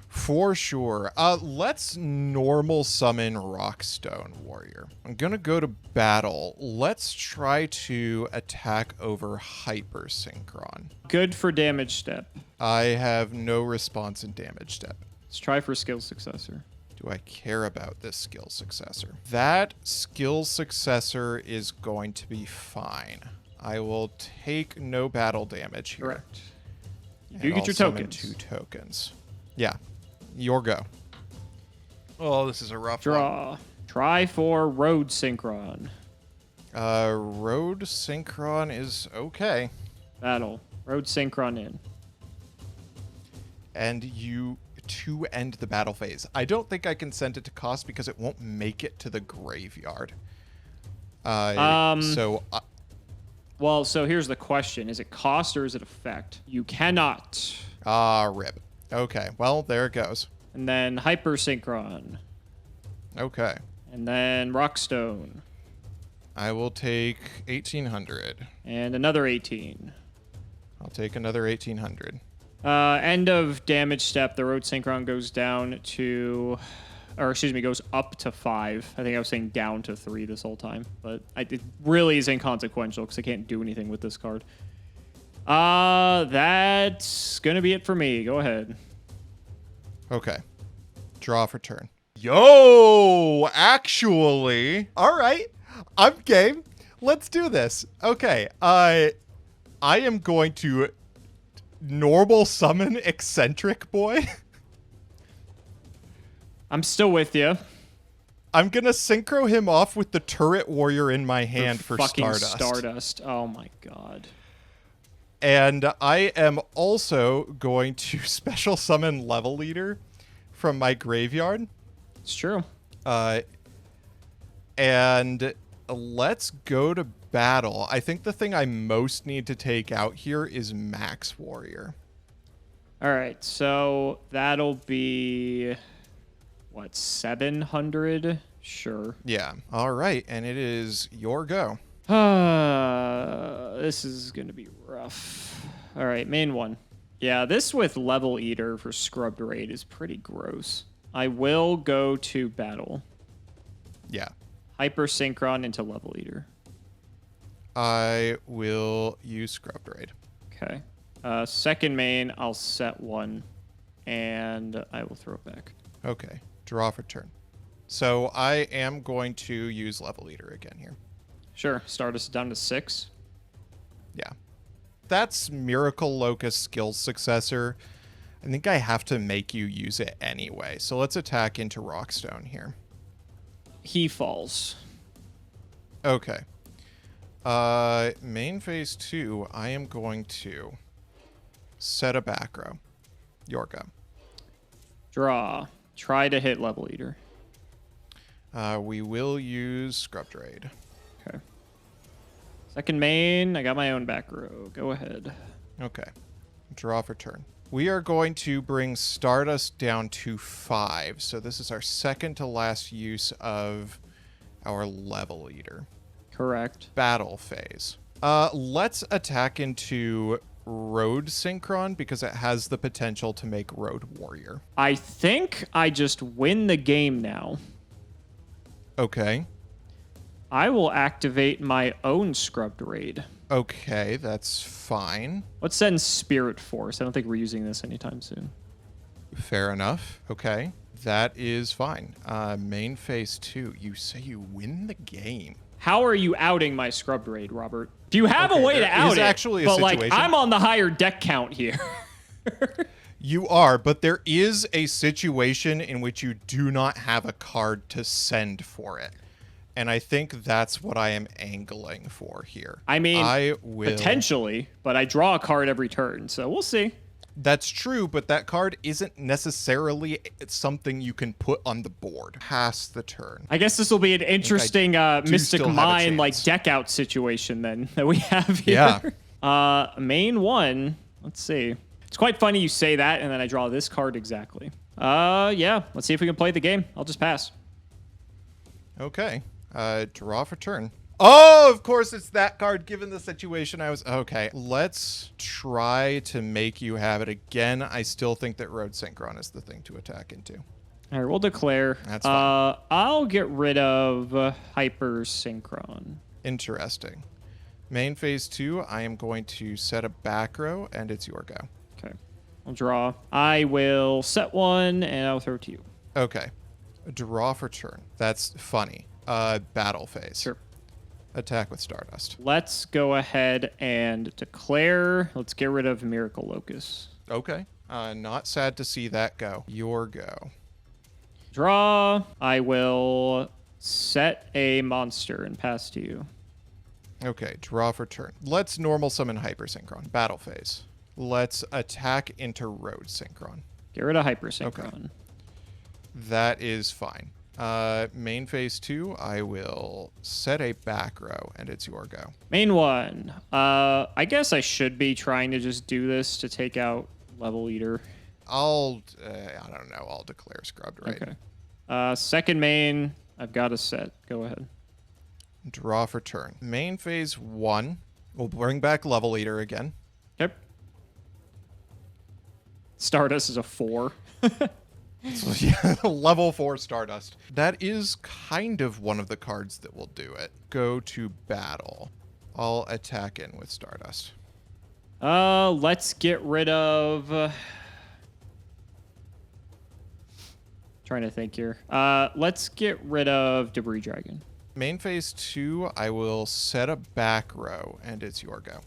S2: For sure. Let's normal summon Rockstone Warrior. I'm gonna go to battle. Let's try to attack over Hyper Synchron.
S1: Good for damage step.
S2: I have no response in damage step.
S1: Let's try for skill successor.
S2: Do I care about this skill successor? That skill successor is going to be fine. I will take no battle damage here.
S1: Correct. You
S2: And
S1: do get
S2: I'll
S1: your
S2: summon
S1: tokens.
S2: 2 tokens. Yeah. Your go. Oh, this is a rough one.
S1: Draw. Try for Road Synchron.
S2: Road Synchron is okay.
S1: Battle. Road Synchron in.
S2: And you to end the battle phase. I don't think I can send it to cost because it won't make it to the graveyard.
S1: Well, so here's the question. Is it cost or is it effect? You cannot.
S2: Rip. Okay, well, there it goes.
S1: And then Hyper Synchron.
S2: Okay.
S1: And then Rockstone.
S2: I will take 1,800.
S1: And another 18.
S2: I'll take another 1,800.
S1: End of damage step. The Road Synchron goes down to... Or, excuse me, goes up to 5. I think I was saying down to 3 this whole time. But it really is inconsequential because I can't do anything with this card. That's going to be it for me. Go ahead.
S2: Okay. Draw for turn. Yo, actually. All right. I'm game. Let's do this. Okay. I am going to normal summon Eccentric Boy.
S1: I'm still with you.
S2: I'm going to synchro him off with the Turret Warrior in my hand for
S1: fucking
S2: Stardust.
S1: Oh my god.
S2: And I am also going to special summon Level Leader from my graveyard.
S1: It's true.
S2: And let's go to battle. I think the thing I most need to take out here is Max Warrior.
S1: All right, so that'll be what, 700? Sure.
S2: Yeah. All right, and it is your go.
S1: This is going to be rough. All right, main one. Yeah, this with Level Eater for Scrubbed Raid is pretty gross. I will go to Battle.
S2: Yeah.
S1: Hyper Synchron into Level Eater.
S2: I will use Scrubbed Raid.
S1: Okay. Second main, I'll set one, and I will throw it back.
S2: Okay. Draw for turn. So I am going to use Level Eater again here.
S1: Sure. Stardust down to 6.
S2: Yeah. That's Miracle Locust skill's successor. I think I have to make you use it anyway. So let's attack into Rockstone here.
S1: He falls.
S2: Okay. Main phase 2, I am going to set a back row. Your go.
S1: Draw. Try to hit Level Eater.
S2: We will use Scrubbed Raid.
S1: Okay. Second main, I got my own back row. Go ahead.
S2: Okay. Draw for turn. We are going to bring Stardust down to 5. So this is our second to last use of our Level Eater.
S1: Correct.
S2: Battle phase. Let's attack into Road Synchron because it has the potential to make Road Warrior.
S1: I think I just win the game now.
S2: Okay.
S1: I will activate my own Scrubbed Raid.
S2: Okay, that's fine.
S1: Let's send Spirit Force. I don't think we're using this anytime soon.
S2: Fair enough. Okay. That is fine. Main phase 2. You say you win the game.
S1: How are you outing my Scrubbed Raid, Robert? Do you have
S2: Okay,
S1: a way to
S2: there
S1: out
S2: is
S1: it?
S2: actually a
S1: but
S2: situation.
S1: like, I'm on the higher deck count here.
S2: You are, but there is a situation in which you do not have a card to send for it. And I think that's what I am angling for here.
S1: I mean,
S2: I will...
S1: potentially, but I draw a card every turn, so we'll see.
S2: That's true, but that card isn't necessarily something you can put on the board. Pass the turn.
S1: I guess this will be an interesting Mystic
S2: still have a
S1: Mind like
S2: chance.
S1: deck out situation then that we have here.
S2: Yeah.
S1: Main one. Let's see. It's quite funny you say that, and then I draw this card exactly. Yeah. Let's see if we can play the game. I'll just pass.
S2: Okay. Draw for turn. Oh, of course it's that card given the situation I was... Okay, let's try to make you have it again. I still think that Road Synchron is the thing to attack into.
S1: All right, we'll declare.
S2: That's fine.
S1: I'll get rid of Hyper Synchron.
S2: Interesting. Main phase 2, I am going to set a back row, and it's your go.
S1: Okay. I'll draw. I will set one, and I'll throw it to you.
S2: Okay. Draw for turn. That's funny. Battle phase.
S1: Sure.
S2: Attack with Stardust.
S1: Let's go ahead and declare. Let's get rid of Miracle Locust.
S2: Okay. Not sad to see that go. Your go.
S1: Draw. I will set a monster and pass to you.
S2: Okay, draw for turn. Let's normal summon Hyper Synchron. Battle phase. Let's attack into Road Synchron.
S1: Get rid of Hyper Synchron.
S2: Okay. That is fine. Main phase 2, I will set a back row, and it's your go.
S1: Main one. I guess I should be trying to just do this to take out Level Eater.
S2: I don't know. I'll declare Scrubbed Raid.
S1: Okay. Second main, I've got a set. Go ahead.
S2: Draw for turn. Main phase 1, we'll bring back Level Eater again.
S1: Yep. Stardust is a 4.
S2: So, yeah, level 4 Stardust. That is kind of one of the cards that will do it. Go to battle. I'll attack in with Stardust.
S1: Let's get rid of... trying to think here. Let's get rid of Debris Dragon.
S2: Main phase 2, I will set a back row, and it's your go.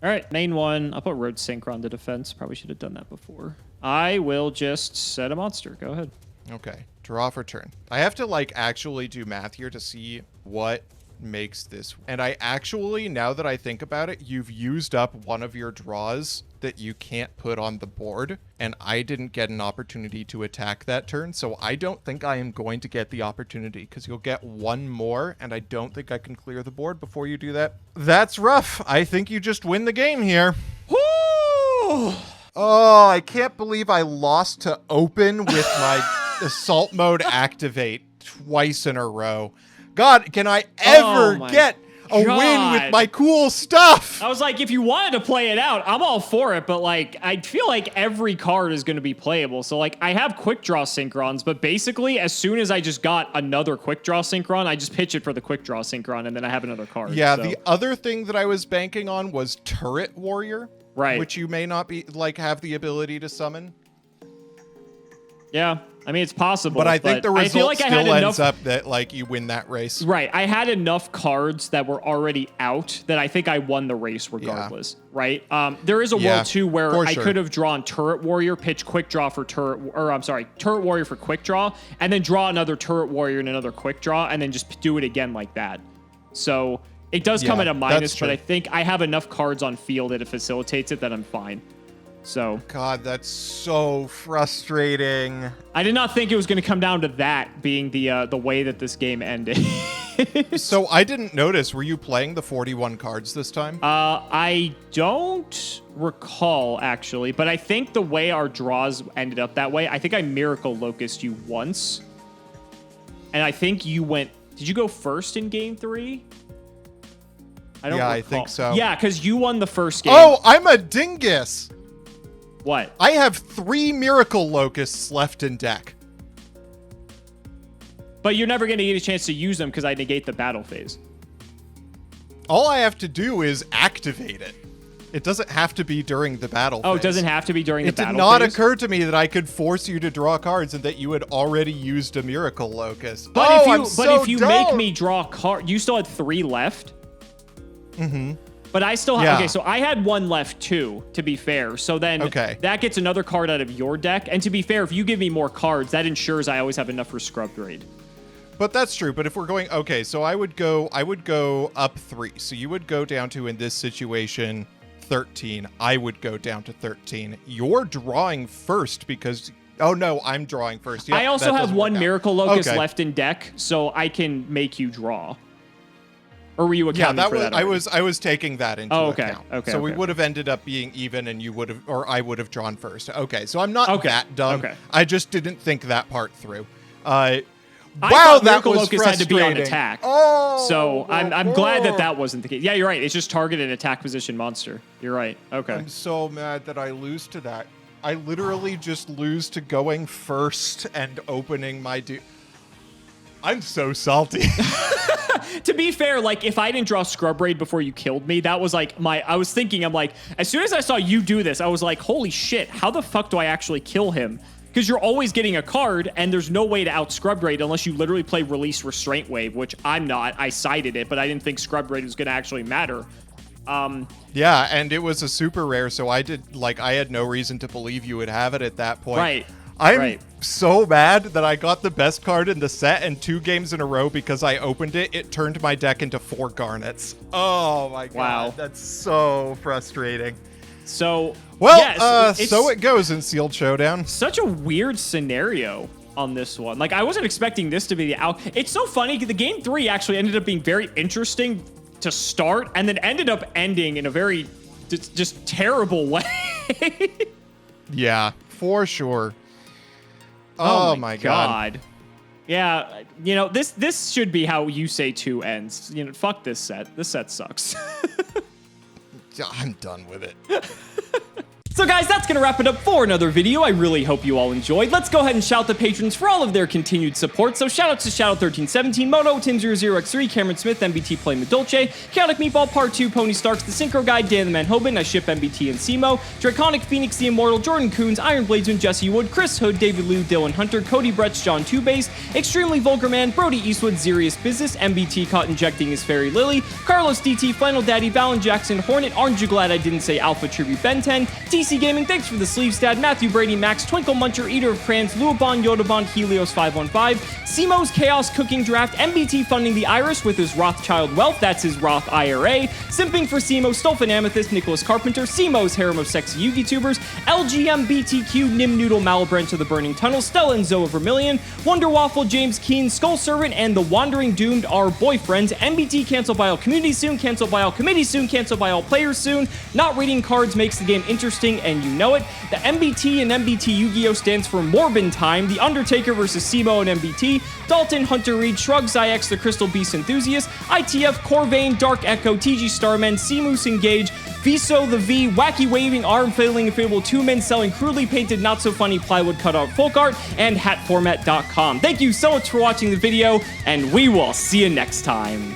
S1: All right, main one. I'll put Road Synchron to defense. Probably should have done that before. I will just set a monster. Go ahead.
S2: Okay, draw for turn. I have to, like, actually do math here to see what makes this. And I actually, now that I think about it, you've used up one of your draws that you can't put on the board, and I didn't get an opportunity to attack that turn, so I don't think I am going to get the opportunity, because you'll get one more, and I don't think I can clear the board before you do that. That's rough. I think you just win the game here. Woo! Oh, I can't believe I lost to open with my assault mode activate twice in a row. God, can I ever get a win with my cool stuff?
S1: I was like, if you wanted to play it out, I'm all for it, but like, I feel like every card is going to be playable. So like, I have quick draw synchrons, but basically as soon as I just got another quick draw synchron, I just pitch it for the quick draw synchron, and then I have another card.
S2: Yeah,
S1: so.
S2: The other thing that I was banking on was Turret Warrior,
S1: right?
S2: Which you may not be like have the ability to summon.
S1: Yeah, I mean, it's possible.
S2: But I think the result
S1: like
S2: still ends up that like you win that race.
S1: Right. I had enough cards that were already out that I think I won the race regardless. Yeah. Right. There is a world too where I could have drawn Turret Warrior, pitch quick draw for Turret Warrior for quick draw, and then draw another Turret Warrior and another quick draw, and then just do it again like that. So it does come at a minus, but I think I have enough cards on field that it facilitates it that I'm fine. So
S2: God, that's so frustrating.
S1: I did not think it was going to come down to that being the way that this game ended.
S2: So I didn't notice. Were you playing the 41 cards this time?
S1: I don't recall actually, but I think the way our draws ended up that way, I think I Miracle Locust you once, and I think you went. Did you go first in game 3? I don't recall.
S2: I think so.
S1: Yeah, because you won the first game.
S2: Oh, I'm a dingus.
S1: What?
S2: I have 3 Miracle Locusts left in deck.
S1: But you're never going to get a chance to use them because I negate the battle phase.
S2: All I have to do is activate it. It doesn't have to be during the battle phase.
S1: Oh, it doesn't have to be during the battle phase?
S2: It did not occur to me that I could force you to draw cards and that you had already used a Miracle Locust.
S1: But if you make me draw a card, you still had 3 left?
S2: Mm-hmm.
S1: But I still have, okay, so I had 1 left too, to be fair. So then that gets another card out of your deck. And to be fair, if you give me more cards, that ensures I always have enough for Scrub Grade.
S2: But that's true. But if we're going, okay, so I would go up 3. So you would go down to, in this situation, 13. I would go down to 13. You're drawing first because, oh no, I'm drawing first. Yep,
S1: I also have 1 Miracle Locust left in deck, so I can make you draw. Or were you accounting for that?
S2: I was taking that into account.
S1: Okay.
S2: So we would have ended up being even, and you would have, or I would have drawn first. Okay, so I'm not that dumb.
S1: Okay.
S2: I just didn't think that part through.
S1: I
S2: wow,
S1: thought
S2: that
S1: Miracle
S2: was
S1: Locust had to be on attack.
S2: Oh,
S1: so I'm glad that wasn't the case. Yeah, you're right. It's just targeted attack position monster. You're right. Okay.
S2: I'm so mad that I lose to that. I literally just lose to going first and opening my I'm so salty.
S1: To be fair, like, if I didn't draw Scrub Raid before you killed me, that was like I was thinking, I'm like, as soon as I saw you do this, I was like, holy shit, how the fuck do I actually kill him? Because you're always getting a card, and there's no way to out Scrub Raid unless you literally play Release Restraint Wave, which I'm not. I sided it, but I didn't think Scrub Raid was going to actually matter.
S2: Yeah, and it was a super rare, so I had no reason to believe you would have it at that point.
S1: Right.
S2: I'm so mad that I got the best card in the set, and 2 games in a row because I opened it, it turned my deck into 4 Garnets. Oh my god.
S1: Wow.
S2: That's so frustrating.
S1: So,
S2: well, yes, so it goes in Sealed Showdown.
S1: Such a weird scenario on this one. Like, I wasn't expecting this to be the out. It's so funny. The game 3 actually ended up being very interesting to start, and then ended up ending in a very just terrible way.
S2: Yeah, for sure. Oh my god.
S1: Yeah, you know, this should be how Yusei 2 ends. You know, fuck this set. This set sucks.
S2: I'm done with it.
S1: So guys, that's going to wrap it up for another video. I really hope you all enjoyed. Let's go ahead and shout the patrons for all of their continued support. So shout out to Shadow1317, Moto, Tim00x3, Cameron Smith, MBT Play Medolce, Chaotic Meatball Part 2, Pony Starks, The Synchro Guy, Dan the Man Hoban, I Ship MBT and Simo, Draconic Phoenix the Immortal, Jordan Coons, Iron Bladesman, Jesse Wood, Chris Hood, David Liu, Dylan Hunter, Cody Bretz, John Two-Base, Extremely Vulgar Man, Brody Eastwood, Zerius Business, MBT Caught Injecting His Fairy Lily, Carlos DT, Final Daddy, Valen Jackson, Hornet, Aren't You Glad I Didn't Say Alpha Tribute Ben 10, TC Gaming, thanks for the sleeve stat, Matthew Brady, Max, Twinkle Muncher, Eater of Crayons, Luabon, Yodabon, Helios 515, Simo's Chaos Cooking Draft, MBT funding the Iris with his Rothschild Wealth, that's his Roth IRA, Simping for Simo, Stolfin Amethyst, Nicholas Carpenter, Simo's Harem of Sexy YouTubers, LGMBTQ, Nim Noodle, Malabranch of the Burning Tunnel, Stella and Zoa Vermilion, Wonder Waffle, James Keen, Skull Servant, and The Wandering Doomed are boyfriends. MBT canceled by all community soon, canceled by all committee soon, canceled by all players soon. Not reading cards makes the game interesting. exciting, and you know it. The MBT in MBT Yu-Gi-Oh! Stands for Morbin Time, The Undertaker versus Cimoooooooo and MBT, Dalton, Hunter Reed, Shrug, Zyx, The Crystal Beast Enthusiast, ITF, Corvain, Dark Echo, TG Starman, Seamoose Engage, Viso the V, Wacky Waving, Arm Fiddling, Inflatable 2-Men selling crudely painted, not so funny plywood cutout folk art, and hatformat.com. Thank you so much for watching the video, and we will see you next time.